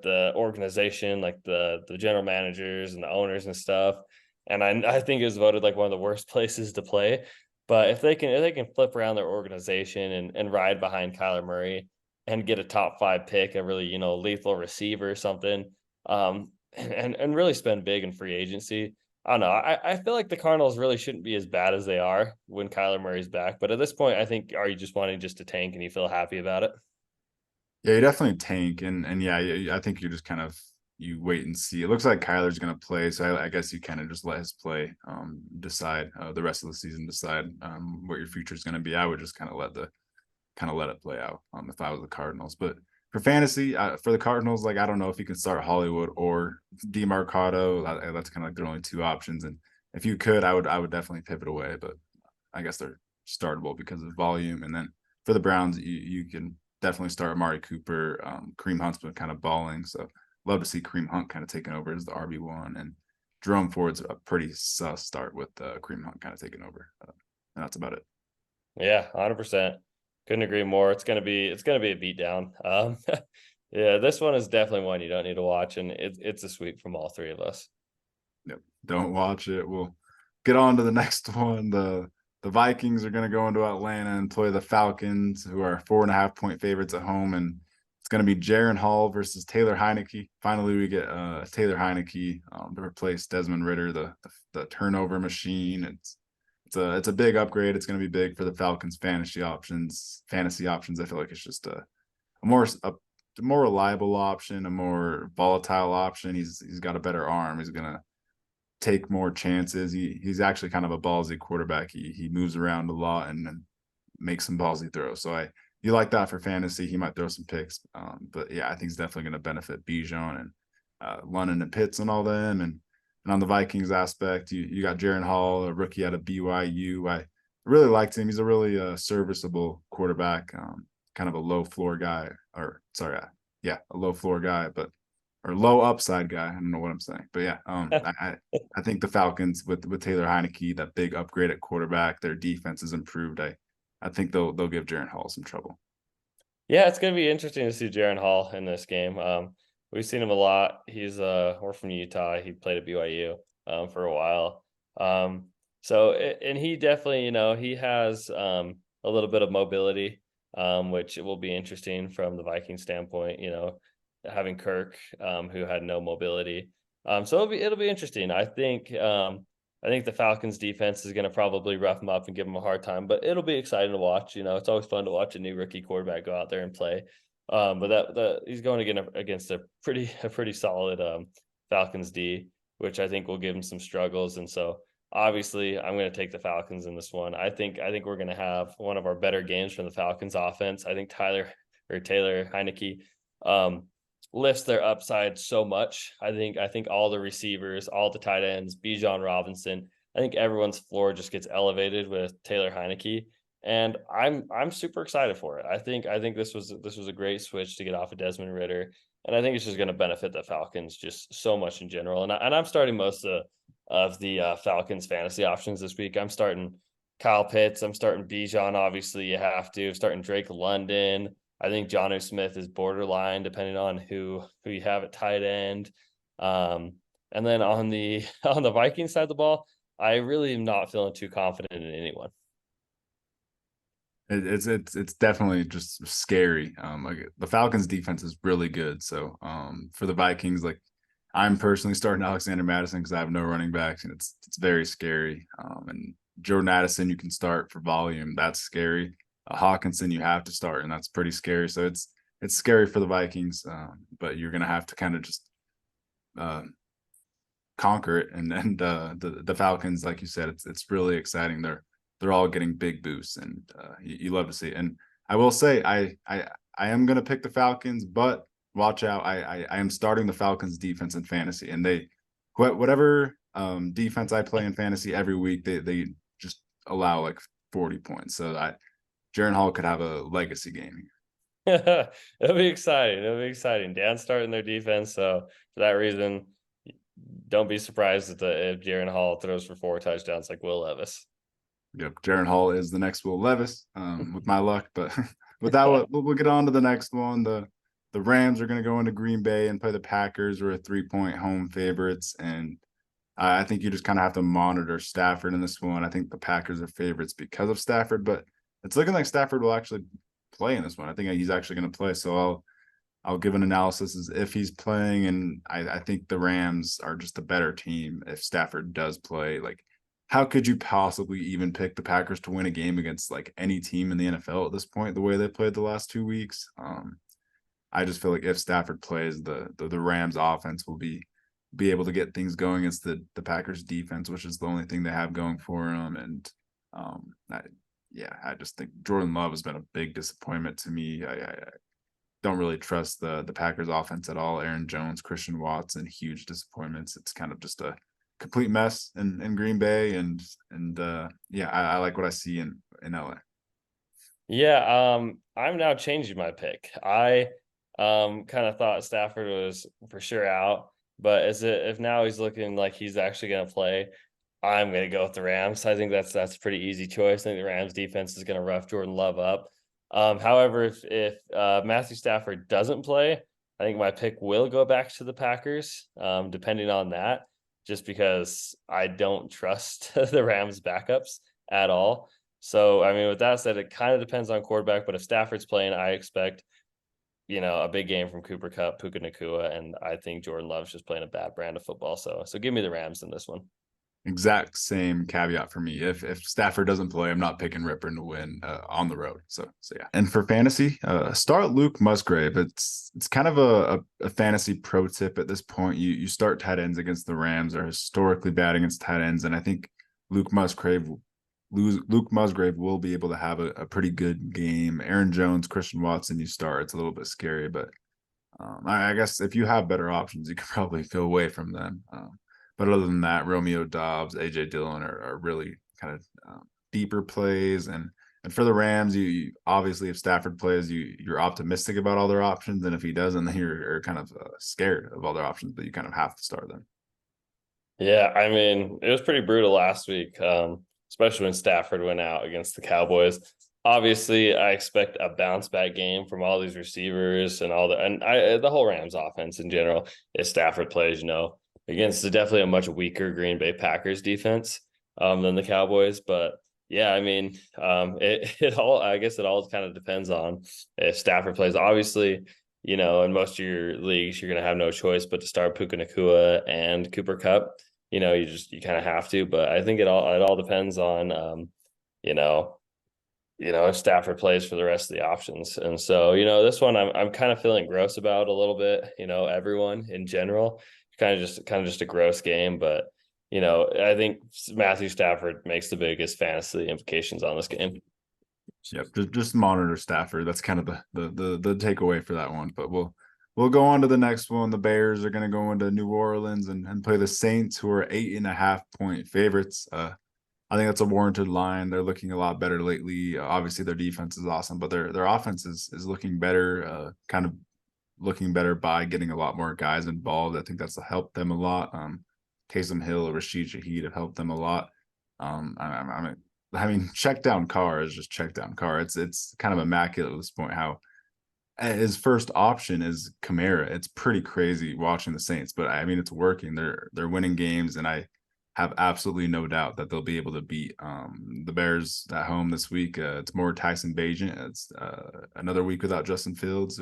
the organization, like the general managers and the owners and stuff. And I think it was voted like one of the worst places to play. But if they can flip around their organization and ride behind Kyler Murray and get a top 5 pick, a really, lethal receiver or something, and really spend big in free agency, I don't know. I feel like the Cardinals really shouldn't be as bad as they are when Kyler Murray's back. But at this point, I think, are you just wanting just to tank and you feel happy about it? Yeah, you definitely tank, and yeah, I think you just kind of you wait and see. It looks like Kyler's going to play, so I guess you kind of just let his play decide the rest of the season, decide what your future is going to be. I would just kind of let it play out if I was the Cardinals. But for fantasy, for the Cardinals, like I don't know if you can start Hollywood or DeMarcado. That's kind of like their only two options. And if you could, I would definitely pivot away. But I guess they're startable because of volume. And then for the Browns, you can definitely start Amari Cooper. Kareem Hunt's been kind of balling, so love to see Kareem Hunt kind of taking over as the RB1. And Jerome Ford's a pretty sus start with Kareem Hunt kind of taking over. And that's about it. Yeah, 100%. Couldn't agree more. It's gonna be a beatdown. Yeah, this one is definitely one you don't need to watch, and it's a sweep from all three of us. Yep. Don't watch it. We'll get on to the next one. The Vikings are going to go into Atlanta and play the Falcons, who are 4.5 point favorites at home, and it's going to be Jaron Hall versus Taylor Heineke. Finally, we get Taylor Heineke to replace Desmond Ritter, the turnover machine. It's a big upgrade. It's going to be big for the Falcons fantasy options. Fantasy options. I feel like it's just a more reliable option, a more volatile option. He's got a better arm. He's gonna take more chances. He's actually kind of a ballsy quarterback. He moves around a lot and makes some ballsy throws. So you like that for fantasy. He might throw some picks, but yeah, I think he's definitely going to benefit Bijan and London and Pitts and all them. And on the Vikings aspect, you got Jaron Hall, a rookie out of BYU. I really liked him. He's a really serviceable quarterback, kind of a low floor guy, or sorry, yeah, a low floor guy, but or low upside guy. I don't know what I'm saying, but yeah, I think the Falcons with Taylor Heineke, that big upgrade at quarterback, their defense is improved. I think they'll give Jaron Hall some trouble. Yeah, it's gonna be interesting to see Jaron Hall in this game. We've seen him a lot. We're from Utah. He played at BYU for a while. And he definitely, he has a little bit of mobility, which will be interesting from the Viking standpoint. Having Kirk, who had no mobility. So it'll be interesting. I think the Falcons defense is going to probably rough him up and give him a hard time, but it'll be exciting to watch. It's always fun to watch a new rookie quarterback go out there and play. But he's going against a pretty solid Falcons D, which I think will give him some struggles. And so obviously I'm going to take the Falcons in this one. I think we're going to have one of our better games from the Falcons offense. I think Taylor Heineke lifts their upside so much. I think all the receivers, all the tight ends, Bijan Robinson, I think everyone's floor just gets elevated with Taylor Heineke, and I'm super excited for it. I think this was a great switch to get off of Desmond Ritter, and I think it's just going to benefit the Falcons just so much in general. And I'm starting most of the Falcons fantasy options this week. I'm starting Kyle Pitts. I'm starting Bijan. Obviously, you have to. I'm starting Drake London. I think Jonnu Smith is borderline, depending on who you have at tight end. And then on the on the Vikings side of the ball, I really am not feeling too confident in anyone. It's definitely just scary. Like the Falcons defense is really good. So for the Vikings, like I'm personally starting Alexander Madison because I have no running backs, and it's very scary. And Jordan Addison you can start for volume. That's scary. Hawkinson you have to start, and that's pretty scary. So it's scary for the Vikings, but you're gonna have to kind of just conquer it. And then the Falcons, like you said, it's really exciting. They're all getting big boosts, and you love to see it. And I will say I am gonna pick the Falcons, but watch out. I am starting the Falcons defense in fantasy, and whatever defense I play in fantasy every week, they just allow like 40 points. So Jaron Hall could have a legacy game. It'll be exciting. It'll be exciting. Dan's starting their defense, so for that reason, don't be surprised if Jaron Hall throws for 4 touchdowns like Will Levis. Yep, Jaron Hall is the next Will Levis, with my luck. But with that, we'll get on to the next one. The Rams are going to go into Green Bay and play the Packers, who are 3-point home favorites, and I think you just kind of have to monitor Stafford in this one. I think the Packers are favorites because of Stafford, but it's looking like Stafford will actually play in this one. I think he's actually going to play. So I'll give an analysis as if he's playing, and I think the Rams are just a better team if Stafford does play. Like, how could you possibly even pick the Packers to win a game against like any team in the NFL at this point, the way they played the last 2 weeks? I just feel like if Stafford plays, the Rams offense will be able to get things going against the Packers defense, which is the only thing they have going for them. And I just think Jordan Love has been a big disappointment to me. I don't really trust the Packers offense at all. Aaron Jones, Christian Watson, huge disappointments. It's kind of just a complete mess in Green Bay, I like what I see in LA. Yeah, I'm now changing my pick. I kind of thought Stafford was for sure out, but if now he's looking like he's actually going to play, I'm going to go with the Rams. I think that's a pretty easy choice. I think the Rams defense is going to rough Jordan Love up. However, if Matthew Stafford doesn't play, I think my pick will go back to the Packers, depending on that, just because I don't trust the Rams backups at all. So, I mean, with that said, it kind of depends on quarterback, but if Stafford's playing, I expect, a big game from Cooper Kupp, Puka Nacua, and I think Jordan Love's just playing a bad brand of football. So give me the Rams in this one. Exact same caveat for me. If Stafford doesn't play, I'm not picking Ripper to win on the road. So yeah. And for fantasy, start Luke Musgrave. It's kind of a fantasy pro tip at this point. You start tight ends against the Rams. Are historically bad against tight ends, and I think Luke Musgrave Luke Musgrave will be able to have a pretty good game. Aaron Jones, Christian Watson, you start. It's a little bit scary, but I guess if you have better options, you can probably go away from them. But other than that, Romeo Dobbs, AJ Dillon are really kind of deeper plays. And for the Rams, you obviously, if Stafford plays, you're optimistic about all their options, and if he doesn't, then you're kind of scared of all their options, but you kind of have to start them. Yeah, I mean, it was pretty brutal last week, especially when Stafford went out against the Cowboys. Obviously, I expect a bounce back game from all these receivers and the whole Rams offense in general. If Stafford plays, against definitely a much weaker Green Bay Packers defense than the Cowboys. But yeah, I mean, I guess it all kind of depends on if Stafford plays. Obviously, in most of your leagues, you're going to have no choice but to start Puka Nacua and Cooper Kupp. You kind of have to, but I think it all depends on, if Stafford plays for the rest of the options. And so, this one I'm kind of feeling gross about a little bit, everyone in general, kind of just a gross game, but I think Matthew Stafford makes the biggest fantasy implications on this game. Yep, just monitor Stafford. That's kind of the takeaway for that one. But we'll go on to the next one. The Bears are going to go into New Orleans and play the Saints, who are 8.5-point favorites. I think that's a warranted line. They're looking a lot better lately. Obviously, their defense is awesome, but their offense is looking better. Kind of looking better by getting a lot more guys involved. I think that's helped them a lot. Taysom Hill, Rashid Shaheed have helped them a lot. I mean, check down Carr is just check down Carr. It's kind of immaculate at this point how his first option is Kamara. It's pretty crazy watching the Saints, but I mean, it's working. They're winning games, and I have absolutely no doubt that they'll be able to beat the Bears at home this week. It's more Tyson Bagent. It's another week without Justin Fields,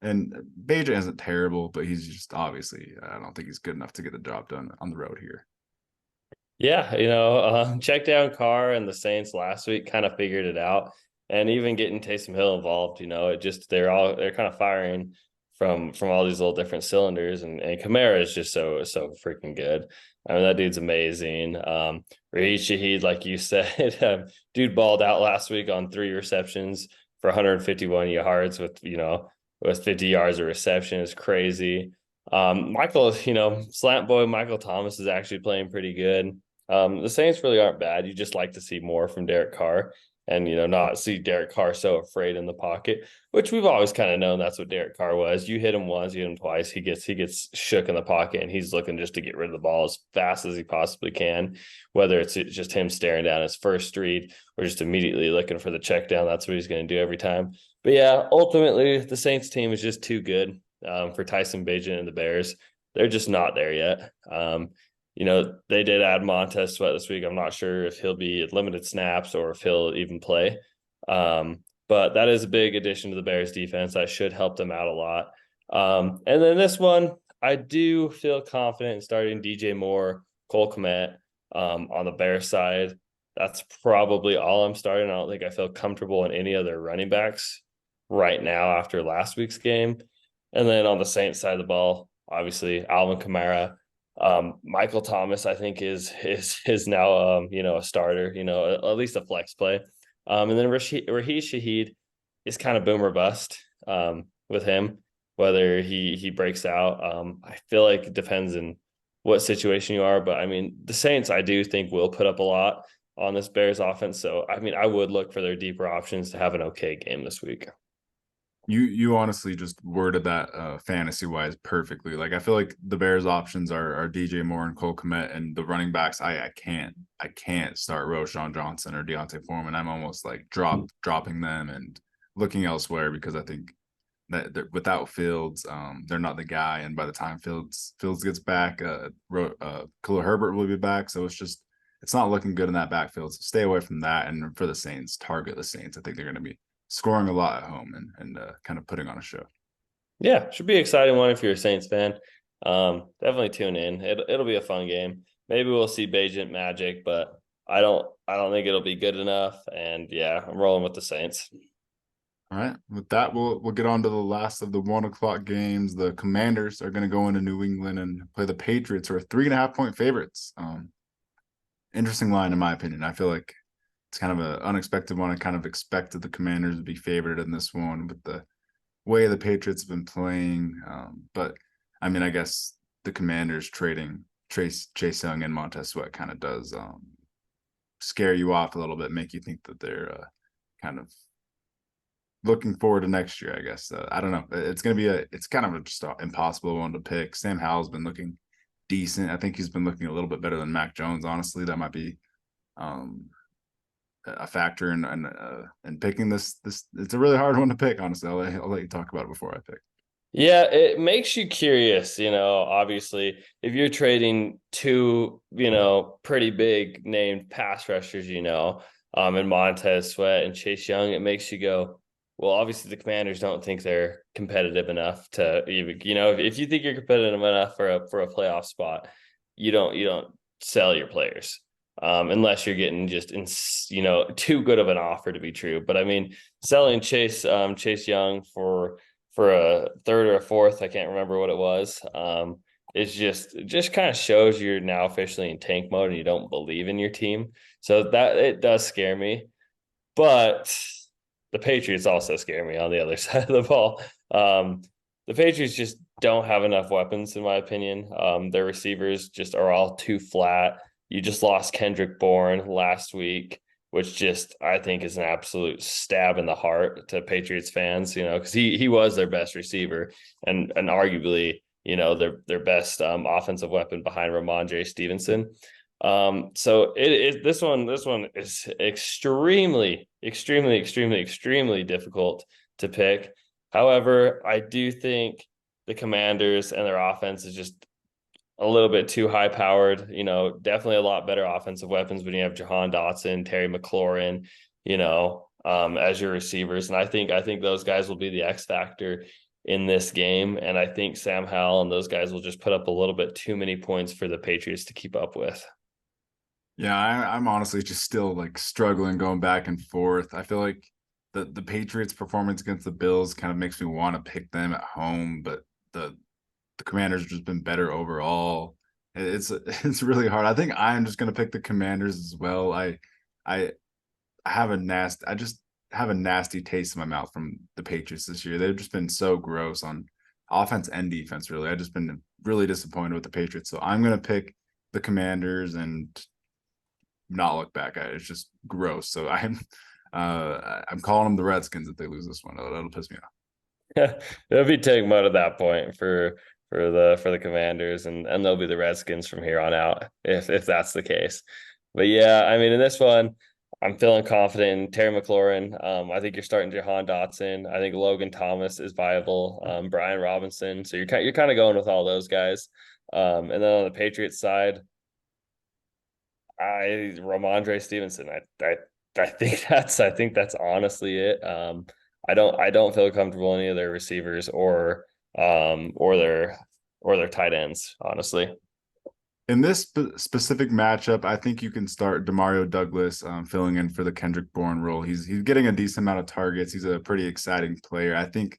and Bagent isn't terrible, but he's just obviously I don't think he's good enough to get the job done on the road here. Yeah, check down Carr and the Saints last week kind of figured it out, and even getting Taysom Hill involved, they're kind of firing from all these little different cylinders, and Kamara is just so freaking good. I mean, that dude's amazing. Rashid Shaheed, like you said, dude balled out last week on 3 receptions for 151 yards with 50 yards of reception. Is crazy. Michael, slant boy Michael Thomas is actually playing pretty good. The Saints really aren't bad. You just like to see more from Derek Carr and, not see Derek Carr so afraid in the pocket, which we've always kind of known that's what Derek Carr was. You hit him once, you hit him twice, he gets shook in the pocket and he's looking just to get rid of the ball as fast as he possibly can, whether it's just him staring down his first read or just immediately looking for the check down. That's what he's going to do every time. But yeah, ultimately the Saints team is just too good for Tyson Bagent and the Bears. They're just not there yet. They did add Montez Sweat this week. I'm not sure if he'll be at limited snaps or if he'll even play. But that is a big addition to the Bears defense. That should help them out a lot. And then this one, I do feel confident in starting DJ Moore, Cole Kmet on the Bears side. That's probably all I'm starting. I don't think I feel comfortable in any other running backs right now after last week's game. And then on the Saints side of the ball, obviously Alvin Kamara, Michael Thomas, I think is now a starter, at least a flex play. And then Rashid Shaheed is kind of boomer bust with him, whether he breaks out. I feel like it depends in what situation you are, but I mean the Saints I do think will put up a lot on this Bears offense. So I mean I would look for their deeper options to have an okay game this week. You honestly just worded that fantasy wise perfectly. Like I feel like the Bears options are DJ Moore and Cole Kmet, and the running backs I can't start Roshan Johnson or Deontay Foreman. I'm almost like dropping them and looking elsewhere because I think that without Fields, they're not the guy. And by the time Fields gets back, Khalil Herbert will be back. So it's not looking good in that backfield. So stay away from that. And for the Saints, target the Saints. I think they're going to be scoring a lot at home and kind of putting on a show. Yeah, should be an exciting one if you're a Saints fan. Definitely tune in. It'll be a fun game. Maybe we'll see Bajent magic, but I don't think it'll be good enough. And yeah, I'm rolling with the Saints. All right. With that, we'll get on to the last of the 1 o'clock games. The Commanders are going to go into New England and play the Patriots, who are 3.5 point favorites. Interesting line, in my opinion. I feel like it's kind of an unexpected one. I kind of expected the Commanders to be favored in this one with the way the Patriots have been playing. But I mean, I guess the Commanders trading Chase Young and Montez Sweat kind of does scare you off a little bit, make you think that they're kind of looking forward to next year, I guess. I don't know. It's going to be it's kind of just an impossible one to pick. Sam Howell's been looking decent. I think he's been looking a little bit better than Mac Jones. Honestly, that might be a factor in picking this. It's a really hard one to pick. Honestly, I'll let you talk about it before I pick. Yeah, it makes you curious, obviously, if you're trading two, pretty big named pass rushers, and Montez Sweat and Chase Young, it makes you go, well, obviously the Commanders don't think they're competitive enough to even, if you think you're competitive enough for a playoff spot, you don't sell your players. Unless you're getting just too good of an offer to be true. But I mean, selling Chase Young for a third or a fourth, I can't remember what it was. It's just kind of shows you're now officially in tank mode and you don't believe in your team. So that it does scare me. But the Patriots also scare me on the other side of the ball. The Patriots just don't have enough weapons, in my opinion. Their receivers just are all too flat. You just lost Kendrick Bourne last week, which just I think is an absolute stab in the heart to Patriots fans, because he was their best receiver and arguably, their best offensive weapon behind Ramondre Stevenson. So this one is extremely, extremely, extremely, extremely difficult to pick. However, I do think the Commanders and their offense is just a little bit too high powered, definitely a lot better offensive weapons when you have Jahan Dotson, Terry McLaurin, as your receivers. And I think those guys will be the X factor in this game. And I think Sam Howell and those guys will just put up a little bit too many points for the Patriots to keep up with. Yeah, I'm honestly just still like struggling going back and forth. I feel like the Patriots' performance against the Bills kind of makes me want to pick them at home, but the Commanders have just been better overall. It's really hard. I think I'm just gonna pick the Commanders as well. I have I just have a nasty taste in my mouth from the Patriots this year. They've just been so gross on offense and defense, really. I've just been really disappointed with the Patriots. So I'm gonna pick the Commanders and not look back at it. It's just gross. So I'm calling them the Redskins if they lose this one. That'll piss me off. They'll be taking mode at that point for the Commanders, and they'll be the Redskins from here on out if that's the case. But yeah, I mean, in this one, I'm feeling confident in Terry McLaurin. I think you're starting Jahan Dotson. I think Logan Thomas is viable. Brian Robinson. So you're kind of going with all those guys. And then on the Patriots side, Ramondre Stevenson. I think that's honestly it. I don't feel comfortable in any of their receivers or or their tight ends, honestly. In this specific matchup, I think you can start Demario Douglas filling in for the Kendrick Bourne role. He's getting a decent amount of targets. He's a pretty exciting player. I think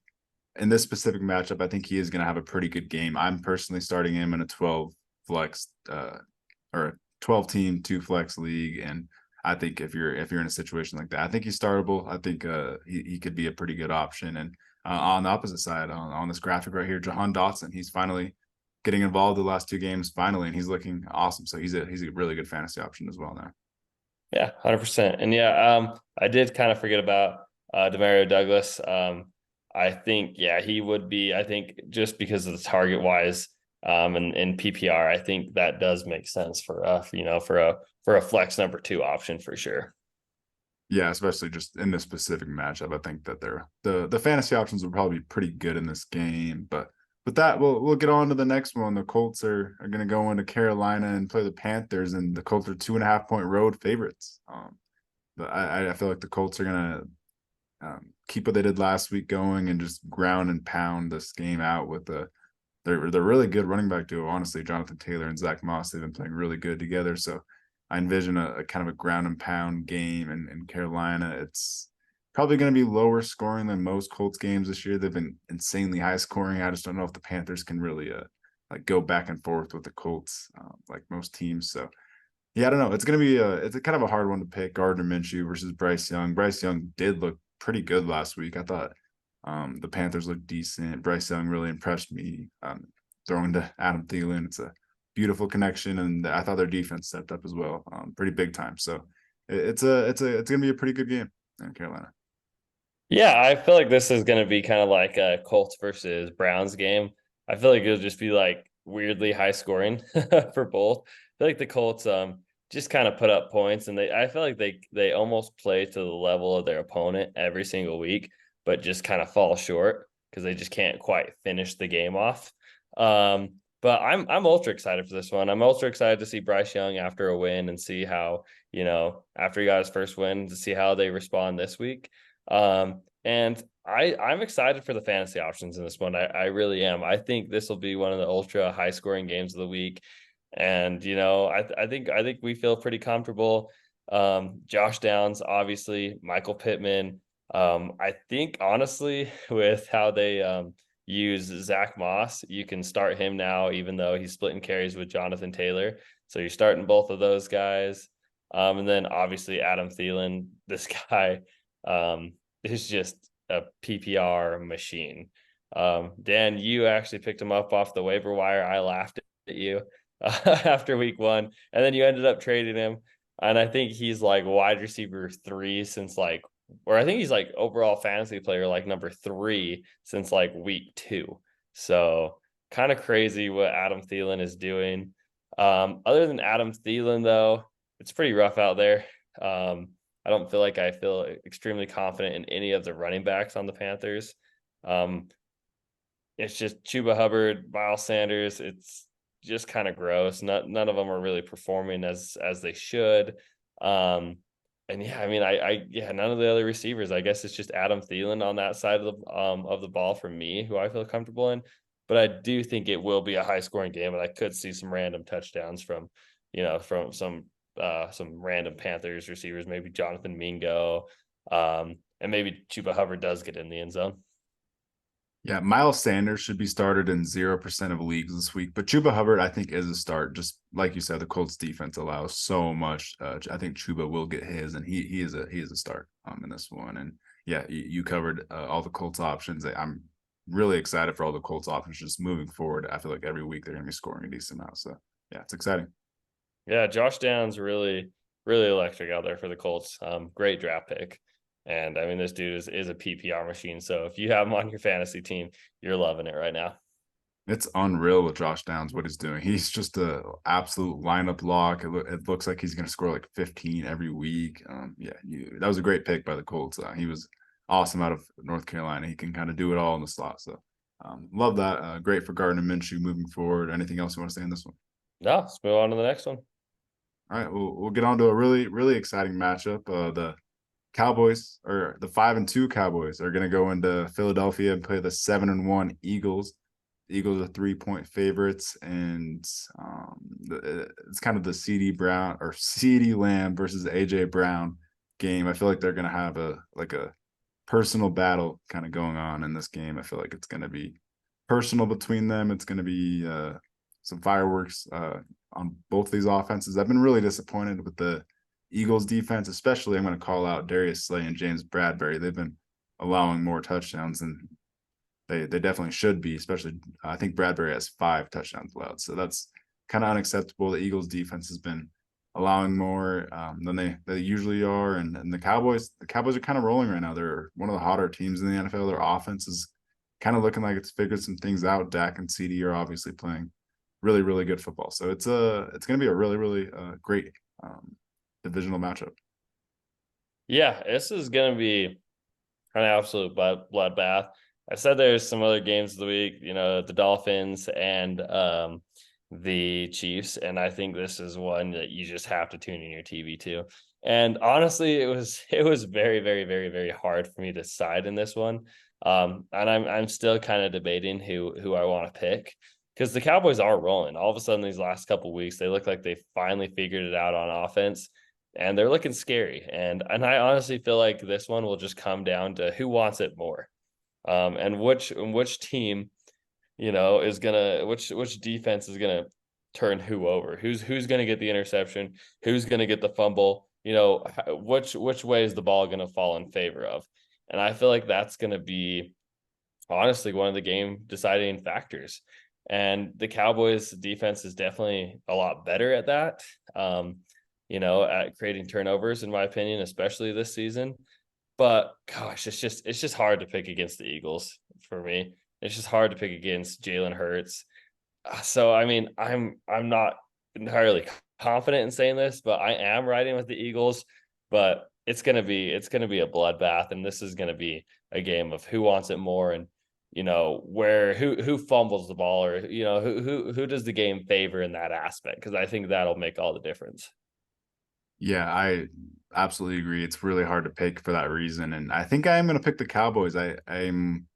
in this specific matchup, I think he is going to have a pretty good game. I'm personally starting him in a 12 flex or a 12 team 2 flex league, and I think if you're in a situation like that, I think he's startable. I think he could be a pretty good option. And on the opposite side, on this graphic right here, Jahan Dotson, he's finally getting involved the last 2 games finally, and he's looking awesome. So he's a really good fantasy option as well now. Yeah, 100%. And I did kind of forget about Demario Douglas. I think he would be. I think just because of the target wise, and in PPR, I think that does make sense for for a flex number 2 option for sure. Yeah, especially just in this specific matchup, I think that the fantasy options will probably be pretty good in this game. But with that, we'll get on to the next one. The Colts are going to go into Carolina and play the Panthers, and the Colts are 2.5 point road favorites. But I feel like the Colts are going to keep what they did last week going and just ground and pound this game out with they're really good running back duo. Honestly, Jonathan Taylor and Zach Moss, they've been playing really good together. So I envision a kind of a ground and pound game in Carolina. It's probably going to be lower scoring than most Colts games this year. They've been insanely high scoring. I just don't know if the Panthers can really like go back and forth with the Colts like most teams. So yeah, I don't know. It's going to be it's a kind of a hard one to pick. Gardner Minshew versus Bryce Young. Bryce Young did look pretty good last week. I thought the Panthers looked decent. Bryce Young really impressed me. Throwing to Adam Thielen, it's a beautiful connection, and I thought their defense stepped up as well, pretty big time. So it's gonna be a pretty good game in Carolina. Yeah, I feel like this is going to be kind of like a Colts versus Browns game. I feel like it'll just be like weirdly high scoring for both. I feel like the Colts just kind of put up points, and I feel like they almost play to the level of their opponent every single week, but just kind of fall short because they just can't quite finish the game off. But I'm ultra excited for this one. I'm ultra excited to see Bryce Young after a win and see how, after he got his first win, to see how they respond this week. And I'm excited for the fantasy options in this one. I really am. I think this will be one of the ultra high scoring games of the week. And I think we feel pretty comfortable. Josh Downs, obviously, Michael Pittman. I think honestly, with how they use Zach Moss, you can start him now, even though he's splitting carries with Jonathan Taylor. So you're starting both of those guys. And then obviously Adam Thielen, this guy is just a PPR machine. Dan, you actually picked him up off the waiver wire. I laughed at you after week 1, and then you ended up trading him. And I think he's like wide receiver 3 since or I think he's like overall fantasy player like number 3 since like week 2. So kind of crazy what Adam Thielen is doing. Other than Adam Thielen, though, it's pretty rough out there. I don't feel like I feel extremely confident in any of the running backs on the Panthers. It's just Chuba Hubbard, Miles Sanders. It's just kind of gross. None of them are really performing as they should. And yeah, I mean, none of the other receivers. I guess it's just Adam Thielen on that side of the ball for me, who I feel comfortable in. But I do think it will be a high scoring game, and I could see some random touchdowns from some random Panthers receivers, maybe Jonathan Mingo, and maybe Chuba Hubbard does get in the end zone. Yeah, Miles Sanders should be started in 0% of leagues this week, but Chuba Hubbard, I think, is a start. Just like you said, the Colts defense allows so much. I think Chuba will get his, and he is a start in this one. And yeah, you covered all the Colts options. I'm really excited for all the Colts options just moving forward. I feel like every week they're going to be scoring a decent amount. So yeah, it's exciting. Yeah, Josh Downs really, really electric out there for the Colts. Great draft pick. And I mean, this dude is a PPR machine. So if you have him on your fantasy team, you're loving it right now. It's unreal with Josh Downs, what he's doing. He's just a absolute lineup lock. It looks like he's going to score like 15 every week. That was a great pick by the Colts. He was awesome out of North Carolina. He can kind of do it all in the slot. So love that. Great for Gardner Minshew moving forward. Anything else you want to say in this one? No, let's move on to the next one. All right, we'll get on to a really, really exciting matchup. The Cowboys, or the 5-2 Cowboys, are going to go into Philadelphia and play the 7-1 Eagles. Eagles are 3-point favorites, and it's kind of the CeeDee Lamb versus AJ Brown game. I feel like they're gonna have a personal battle kind of going on in this game. I feel like it's gonna be personal between them. It's gonna be some fireworks on both these offenses. I've been really disappointed with the Eagles defense, especially I'm going to call out Darius Slay and James Bradbury. They've been allowing more touchdowns than they definitely should be, especially I think Bradbury has 5 touchdowns allowed. So that's kind of unacceptable. The Eagles defense has been allowing more than they usually are. And the Cowboys are kind of rolling right now. They're one of the hotter teams in the NFL. Their offense is kind of looking like it's figured some things out. Dak and CD are obviously playing really, really good football. So it's going to be a really, really great divisional matchup. Yeah, this is going to be an absolute bloodbath. I said there's some other games of the week, the Dolphins and the Chiefs, and I think this is one that you just have to tune in your TV to. And honestly, it was very, very, very, very hard for me to decide in this one. And I'm still kind of debating who I want to pick, because the Cowboys are rolling. All of a sudden, these last couple of weeks, they look like they finally figured it out on offense, and they're looking scary. And I honestly feel like this one will just come down to who wants it more. And which team, is gonna which defense is gonna turn who over? Who's gonna get the interception? Who's gonna get the fumble? Which way is the ball gonna fall in favor of? And I feel like that's gonna be honestly one of the game deciding factors. And the Cowboys defense is definitely a lot better at that. At creating turnovers, in my opinion, especially this season. But gosh, it's just hard to pick against the Eagles for me. It's just hard to pick against Jalen Hurts. So I mean, I'm not entirely confident in saying this, but I am riding with the Eagles. But it's gonna be a bloodbath, and this is gonna be a game of who wants it more, and where who fumbles the ball, or who does the game favor in that aspect, because I think that'll make all the difference. Yeah, I absolutely agree. It's really hard to pick for that reason, and I think I am going to pick the Cowboys. I'm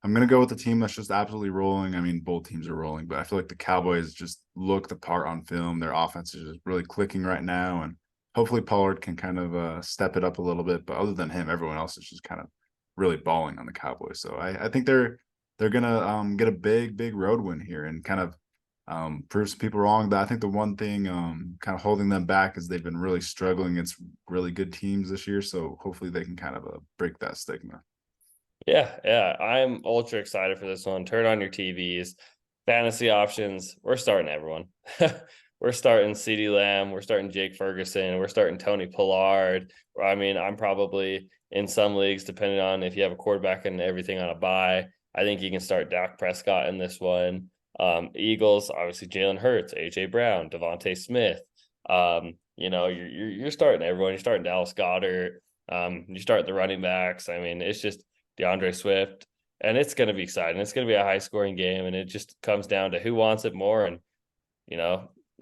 going to go with the team that's just absolutely rolling. I mean, both teams are rolling, but I feel like the Cowboys just look the part on film. Their offense is just really clicking right now, and hopefully Pollard can kind of step it up a little bit. But other than him, everyone else is just kind of really balling on the Cowboys. So I think they're gonna get a big road win here and kind of prove some people wrong. That I think the one thing kind of holding them back is they've been really struggling against really good teams this year. So hopefully they can kind of break that stigma. Yeah, I'm ultra excited for this one. Turn on your TVs, fantasy options. We're starting everyone. We're starting CeeDee Lamb. We're starting Jake Ferguson. We're starting Tony Pollard. I mean, I'm probably in some leagues, depending on if you have a quarterback and everything on a bye, I think you can start Dak Prescott in this one. Eagles, obviously Jalen Hurts, AJ Brown, Devontae Smith. You're starting everyone. You're starting Dallas Goedert. You start the running backs. I mean, it's just DeAndre Swift, and it's going to be exciting. It's going to be a high scoring game, and it just comes down to who wants it more, and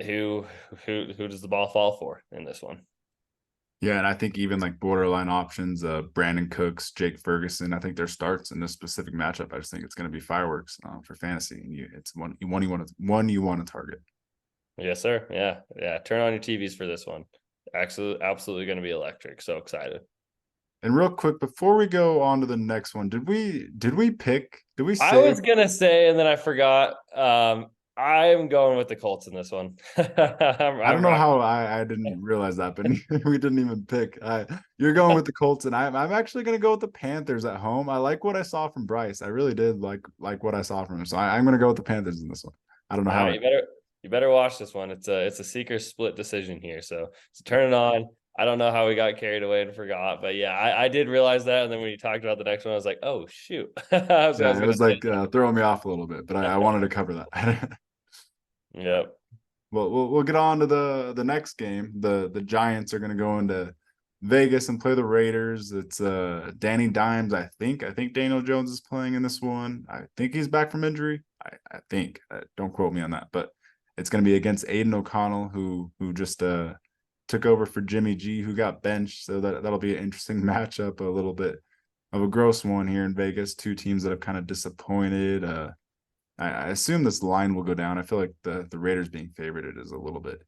who does the ball fall for in this one. Yeah, and I think even like borderline options, Brandon Cooks, Jake Ferguson, I think their starts in this specific matchup. I just think it's going to be fireworks for fantasy, and it's one you want to target. Yes, sir. Yeah. Turn on your TVs for this one. Absolutely going to be electric. So excited. And real quick, before we go on to the next one, did we say? I was gonna say, and then I forgot. I'm going with the Colts in this one. I don't know how I didn't realize that, but we didn't even pick. You're going with the Colts, and I'm actually going to go with the Panthers at home. I like what I saw from Bryce. I really did like what I saw from him. So I'm going to go with the Panthers in this one. I don't know how. You better watch this one. It's a seeker split decision here. So turn it on. I don't know how we got carried away and forgot, but yeah, I did realize that. And then when you talked about the next one, I was like, oh shoot. It was like throwing me off a little bit, but I wanted to cover that. Yep. Well, we'll get on to the next game. The Giants are going to go into Vegas and play the Raiders. It's Danny Dimes. I think Daniel Jones is playing in this one. I think he's back from injury. I think. Don't quote me on that, but it's going to be against Aiden O'Connell, who just took over for Jimmy G, who got benched. So that'll be an interesting matchup. A little bit of a gross one here in Vegas. Two teams that have kind of disappointed. I assume this line will go down. I feel like the Raiders being favorited is a little bit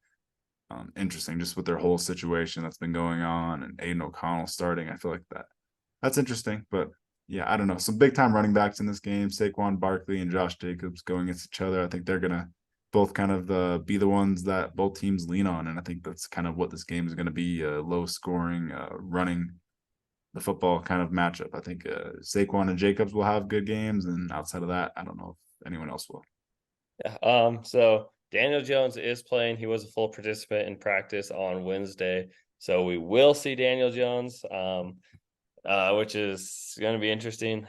interesting, just with their whole situation that's been going on and Aiden O'Connell starting. I feel like that's interesting, but yeah, I don't know. Some big time running backs in this game: Saquon Barkley and Josh Jacobs going against each other. I think they're gonna both kind of be the ones that both teams lean on, and I think that's kind of what this game is going to be: low scoring, running the football kind of matchup. I think Saquon and Jacobs will have good games, and outside of that, I don't know if anyone else will. Yeah. So Daniel Jones is playing. He was a full participant in practice on Wednesday, so we will see Daniel Jones, which is going to be interesting.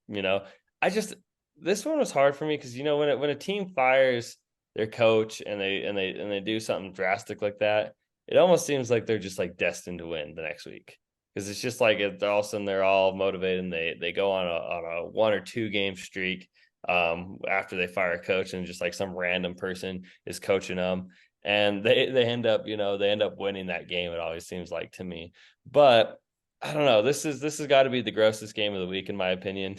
You know, I just this one was hard for me because when a team fires their coach and they do something drastic like that, it almost seems like they're just like destined to win the next week because it's just like all of a sudden they're all motivated and they go on a 1 or 2 game streak after they fire a coach and just like some random person is coaching them and they end up winning that game. It always seems like to me, but I don't know. This has got to be the grossest game of the week in my opinion.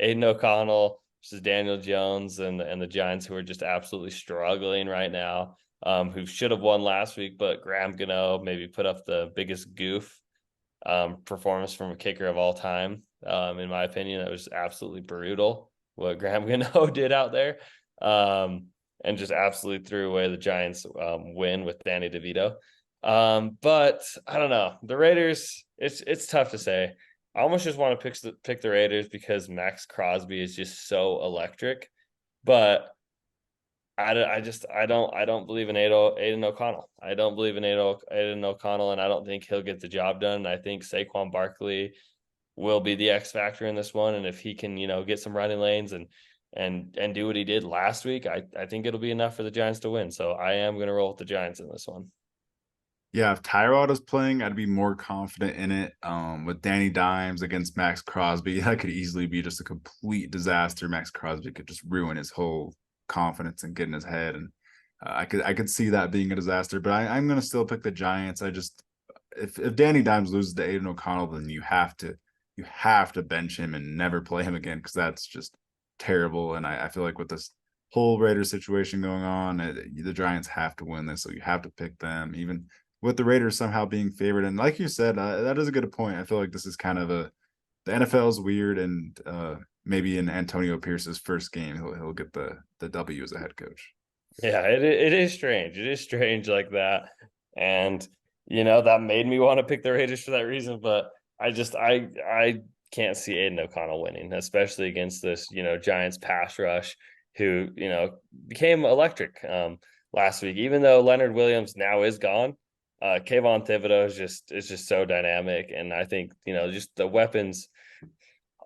Aiden O'Connell versus Daniel Jones and the Giants, who are just absolutely struggling right now, who should have won last week, but Graham Gano maybe put up the biggest goof performance from a kicker of all time. In my opinion, that was absolutely brutal what Graham Gano did out there, and just absolutely threw away the Giants' win with Danny DeVito. But I don't know. The Raiders, it's tough to say. I almost just want to pick the Raiders because Max Crosby is just so electric. But I don't believe in Aiden O'Connell. I don't believe in Aiden O'Connell, and I don't think he'll get the job done. I think Saquon Barkley will be the X factor in this one, and if he can, get some running lanes and do what he did last week, I think it'll be enough for the Giants to win. So I am going to roll with the Giants in this one. Yeah, if Tyrod is playing, I'd be more confident in it. With Danny Dimes against Max Crosby, that could easily be just a complete disaster. Max Crosby could just ruin his whole confidence and get in his head, and I could see that being a disaster. But I'm going to still pick the Giants. I just if Danny Dimes loses to Aiden O'Connell, then you have to bench him and never play him again because that's just terrible. And I feel like with this whole Raiders situation going on, the Giants have to win this, so you have to pick them even with the Raiders somehow being favored. And like you said, that is a good point. I feel like this is kind of the NFL is weird, and maybe in Antonio Pierce's first game, he'll get the W as a head coach. Yeah, it is strange. It is strange like that, and that made me want to pick the Raiders for that reason. But I can't see Aiden O'Connell winning, especially against this Giants pass rush, who became electric last week. Even though Leonard Williams now is gone, Kayvon Thibodeau is just so dynamic, and I think just the weapons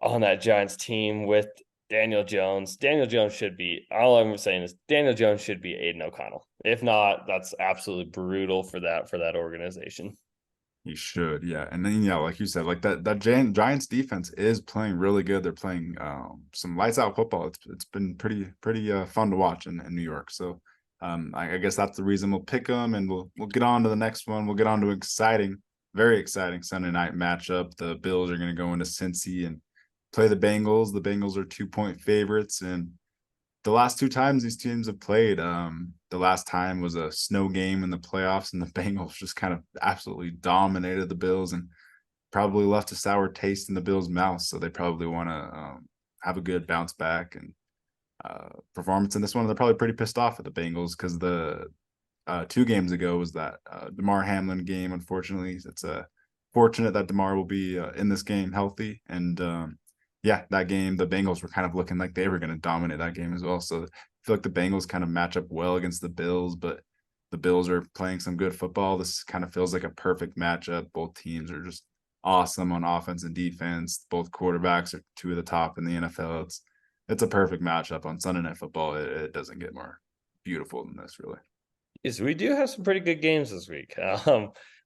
on that Giants team with Daniel Jones. Daniel Jones should be. All I'm saying is Daniel Jones should be Aiden O'Connell. If not, that's absolutely brutal for that organization. He should, yeah. And then like you said, like that Giants defense is playing really good. They're playing some lights out football. It's been pretty fun to watch in New York. So I guess that's the reason we'll pick them, and we'll get on to the next one. We'll get on to very exciting Sunday night matchup. The Bills are going to go into Cincy and play the Bengals. The Bengals are 2-point favorites, and the last 2 times these teams have played, the last time was a snow game in the playoffs, and the Bengals just kind of absolutely dominated the Bills and probably left a sour taste in the Bills' mouth. So they probably want to have a good bounce back and performance in this one. They're probably pretty pissed off at the Bengals because the 2 games ago was that Damar Hamlin game. Unfortunately, it's fortunate that Damar will be in this game healthy, and yeah, that game, the Bengals were kind of looking like they were going to dominate that game as well. So I feel like the Bengals kind of match up well against the Bills, but the Bills are playing some good football. This kind of feels like a perfect matchup. Both teams are just awesome on offense and defense. Both quarterbacks are 2 of the top in the NFL. It's a perfect matchup on Sunday Night Football. It doesn't get more beautiful than this, really. Yes, we do have some pretty good games this week.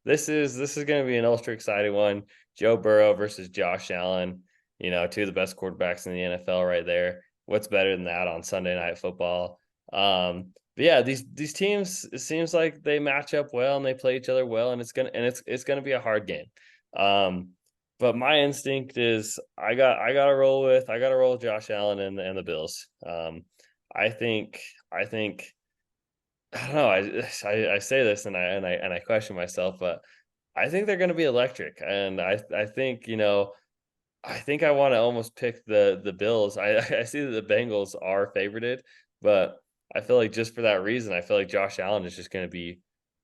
This is going to be an ultra exciting one. Joe Burrow versus Josh Allen. 2 of the best quarterbacks in the NFL right there. What's better than that on Sunday Night Football? But yeah, these teams, it seems like they match up well and they play each other well, and it's gonna be a hard game. but my instinct is I gotta roll with Josh Allen and the Bills. I think I don't know. I say this and I question myself, but I think they're going to be electric, and I think I think I want to almost pick the Bills. I see that the Bengals are favorited, but I feel like just for that reason, I feel like Josh Allen is just going to be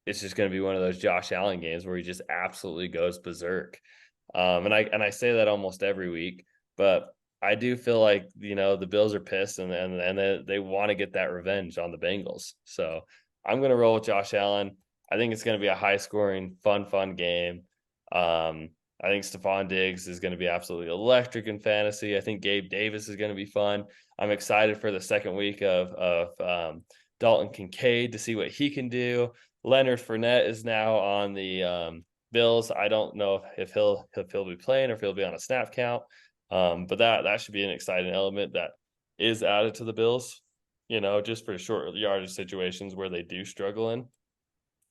it's just going to be one of those Josh Allen games where he just absolutely goes berserk. And I say that almost every week, but I do feel like the Bills are pissed and they want to get that revenge on the Bengals. So I'm going to roll with Josh Allen. I think it's going to be a high scoring, fun game. I think Stephon Diggs is going to be absolutely electric in fantasy. I think Gabe Davis is going to be fun. I'm excited for the second week of Dalton Kincaid to see what he can do. Leonard Fournette is now on the Bills. I don't know if he'll be playing or if he'll be on a snap count. But that should be an exciting element that is added to the Bills. Just for short yardage situations where they do struggle in.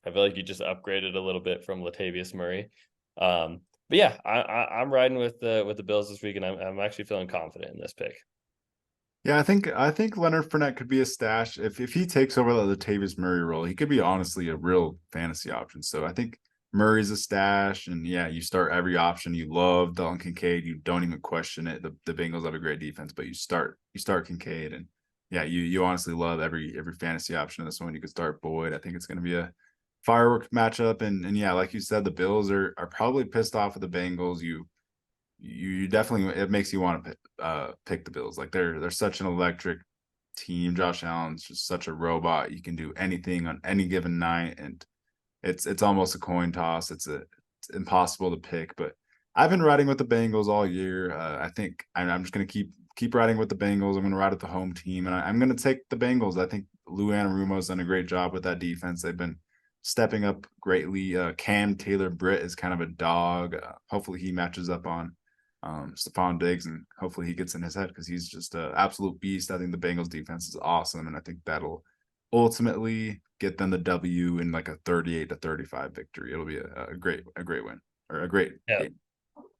I feel like you just upgraded a little bit from Latavius Murray. But yeah, I'm riding with the Bills this week, and I'm actually feeling confident in this pick. Yeah, I think Leonard Fournette could be a stash. If he takes over the Latavius Murray role, he could be honestly a real fantasy option. So I think Murray's a stash, and yeah, you start every option. You love Dalton Kincaid. You don't even question it. The Bengals have a great defense, but you start Kincaid, and yeah, you honestly love every fantasy option in this one. You could start Boyd. I think it's going to be a firework matchup, and yeah, like you said, the Bills are probably pissed off at the Bengals. You definitely, it makes you want to pick the Bills. Like they're such an electric team. Josh Allen's just such a robot. You can do anything on any given night, and it's almost a coin toss. It's impossible to pick. But I've been riding with the Bengals all year. I think I'm just gonna keep riding with the Bengals. I'm gonna ride with the home team, and I'm gonna take the Bengals. I think Lou Anarumo's done a great job with that defense. They've been stepping up greatly. Cam Taylor Britt is kind of a dog. Hopefully he matches up on Stephon Diggs, and hopefully he gets in his head because he's just an absolute beast. I think the Bengals defense is awesome, and I think that'll ultimately get them the W in like a 38-35 victory. It'll be a great win or a great Yeah, game.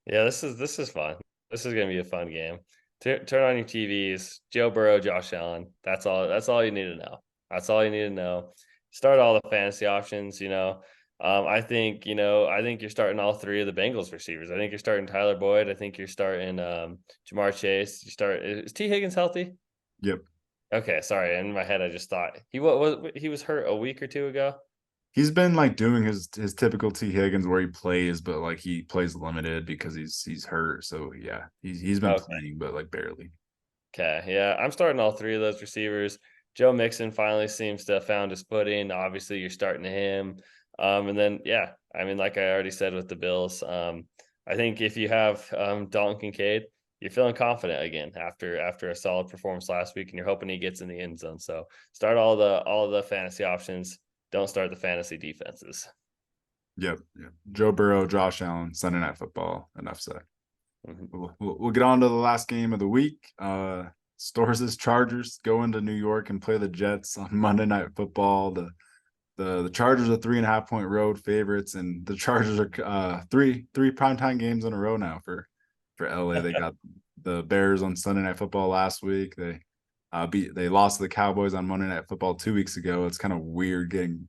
yeah. This is fun. This is gonna be a fun game. Turn on your TVs. Joe Burrow, Josh Allen. That's all. That's all you need to know. That's all you need to know. Start all the fantasy options. I think you're starting all three of the Bengals receivers. I think you're starting Tyler Boyd. I think you're starting Jamar Chase. Is T Higgins healthy? Yep. Okay, sorry. In my head, I just thought he was hurt a week or two ago. He's been like doing his typical T Higgins where he plays, but like he plays limited because he's hurt. So yeah, he's been Okay. playing, but like barely. Okay, yeah, I'm starting all three of those receivers. Joe Mixon finally seems to have found his footing. Obviously, you're starting him, and then yeah, I mean, like I already said with the Bills, I think if you have Dalton Kincaid, you're feeling confident again after a solid performance last week, and you're hoping he gets in the end zone. So start all the fantasy options. Don't start the fantasy defenses. Yep. Yep. Joe Burrow, Josh Allen, Sunday Night Football. Enough said. Mhm. We'll get on to the last game of the week. Stores' Chargers go into New York and play the Jets on Monday Night Football. The Chargers are 3.5 point road favorites, and the Chargers are three primetime games in a row now for LA. They got the Bears on Sunday Night Football last week. They lost to the Cowboys on Monday Night Football 2 weeks ago. It's kind of weird getting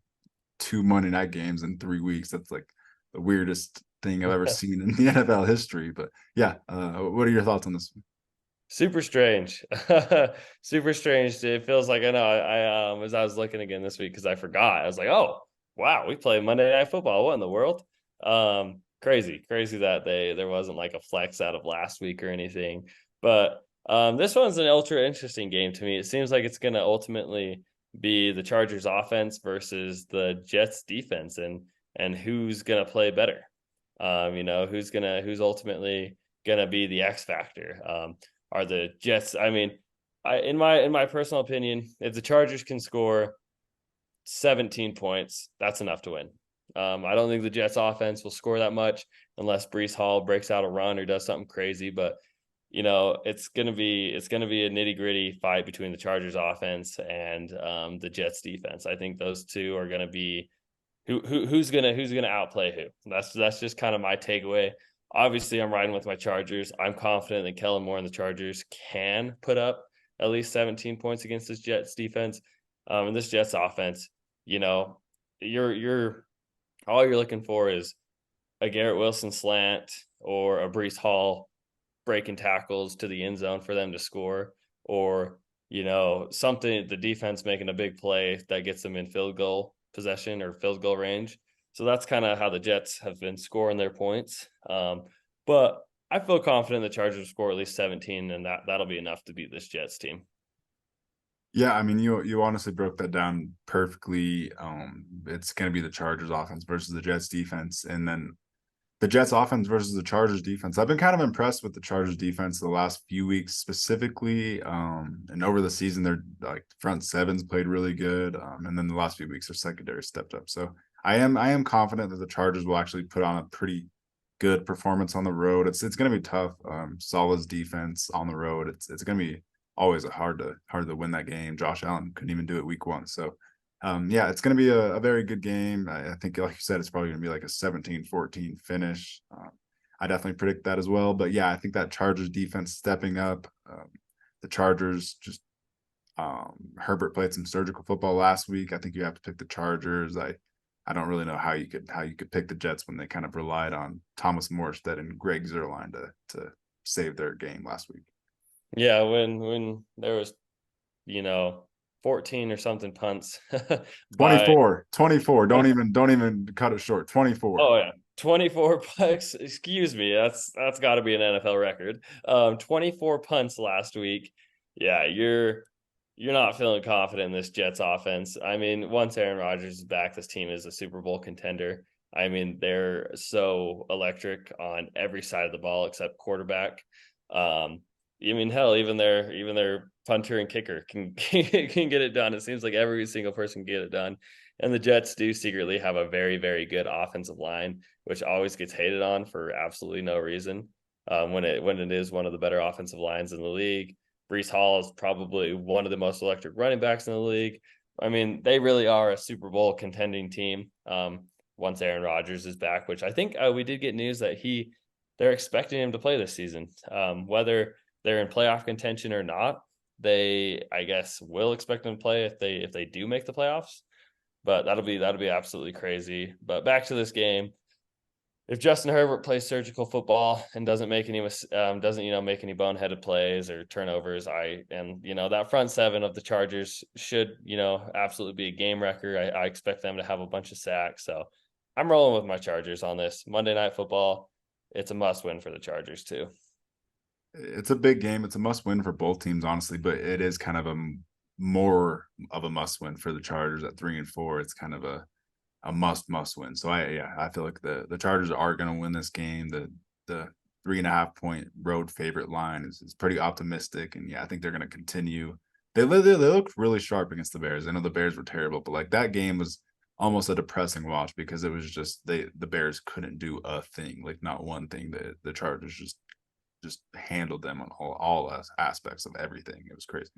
two Monday night games in 3 weeks. That's like the weirdest thing I've ever seen in the NFL history. But yeah, what are your thoughts on this? Super strange. Super strange. It feels like I know as I was looking again this week because I forgot. I was like, oh wow, we play Monday Night Football. What in the world? Crazy that there wasn't like a flex out of last week or anything. But this one's an ultra interesting game to me. It seems like it's gonna ultimately be the Chargers offense versus the Jets defense and who's gonna play better. Who's ultimately gonna be the X factor. Are the Jets. I mean, in my personal opinion, if the Chargers can score 17 points, that's enough to win. I don't think the Jets offense will score that much unless Brees Hall breaks out a run or does something crazy. But it's gonna be a nitty gritty fight between the Chargers offense and the Jets defense. I think those two are gonna be who's gonna outplay who. That's just kind of my takeaway. Obviously, I'm riding with my Chargers. I'm confident that Kellen Moore and the Chargers can put up at least 17 points against this Jets defense. And this Jets offense, you know, you're all you're looking for is a Garrett Wilson slant or a Brees Hall breaking tackles to the end zone for them to score, or something, the defense making a big play that gets them in field goal possession or field goal range. So that's kind of how the Jets have been scoring their points. But I feel confident the Chargers will score at least 17, and that'll be enough to beat this Jets team. Yeah, I mean, you honestly broke that down perfectly. It's going to be the Chargers offense versus the Jets defense, and then the Jets offense versus the Chargers defense. I've been kind of impressed with the Chargers defense the last few weeks specifically. And over the season, their like front sevens played really good. And then the last few weeks, their secondary stepped up. So I am confident that the Chargers will actually put on a pretty good performance on the road. It's going to be tough. Solid defense on the road. It's going to be always hard to win that game. Josh Allen couldn't even do it week 1. So yeah, it's going to be a very good game. I think, like you said, it's probably going to be like a 17-14 finish. I definitely predict that as well. But yeah, I think that Chargers defense stepping up. The Chargers just Herbert played some surgical football last week. I think you have to pick the Chargers. I don't really know how you could pick the Jets when they kind of relied on Thomas Morstead and Greg Zuerlein to save their game last week. Yeah, when there was, you know, 14 or something punts by 24. Don't even cut it short. 24. oh yeah, 24 punts. Excuse me. That's got to be an NFL record. 24 punts last week. Yeah, you're not feeling confident in this Jets offense. I mean, once Aaron Rodgers is back, this team is a Super Bowl contender. I mean, they're so electric on every side of the ball except quarterback. I mean, hell, even their punter and kicker can can get it done. It seems like every single person can get it done. And the Jets do secretly have a very, very good offensive line, which always gets hated on for absolutely no reason. When it is one of the better offensive lines in the league. Brees Hall is probably one of the most electric running backs in the league. I mean, they really are a Super Bowl contending team. Once Aaron Rodgers is back, which I think we did get news that they're expecting him to play this season. Whether they're in playoff contention or not, they, I guess, will expect him to play if they do make the playoffs. But that'll be absolutely crazy. But back to this game, if Justin Herbert plays surgical football and doesn't make any make any boneheaded plays or turnovers, that front seven of the Chargers should absolutely be a game wrecker. I expect them to have a bunch of sacks. So I'm rolling with my Chargers on this Monday Night Football. It's a must win for the Chargers too. It's a big game. It's a must win for both teams, honestly, but it is kind of more of a must win for the Chargers at 3-4. It's kind of a must win. So I feel like the Chargers are going to win this game. The 3.5 point road favorite line is pretty optimistic, and yeah, I think they're going to continue. They looked really sharp against the Bears. I know the Bears were terrible, but like that game was almost a depressing watch because it was just the Bears couldn't do a thing, like not one thing. The Chargers just handled them on all aspects of everything. It was crazy.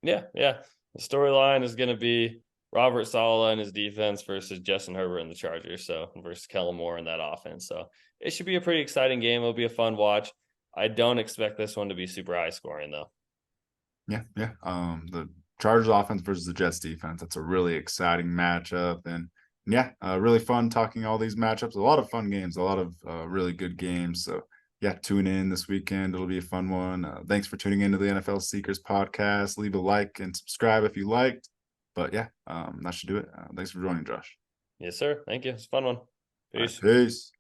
Yeah. The storyline is going to be Robert Saleh and his defense versus Justin Herbert and the Chargers, so versus Kellen Moore in that offense. So it should be a pretty exciting game. It'll be a fun watch. I don't expect this one to be super high scoring though. Yeah. The Chargers offense versus the Jets defense. That's a really exciting matchup, and yeah, really fun talking all these matchups. A lot of fun games, a lot of really good games. So yeah, tune in this weekend. It'll be a fun one. Thanks for tuning into the NFL Seekers podcast. Leave a like and subscribe if you liked. But yeah, that should do it. Thanks for joining, Josh. Yes, sir. Thank you. It's a fun one. Peace. Right, peace.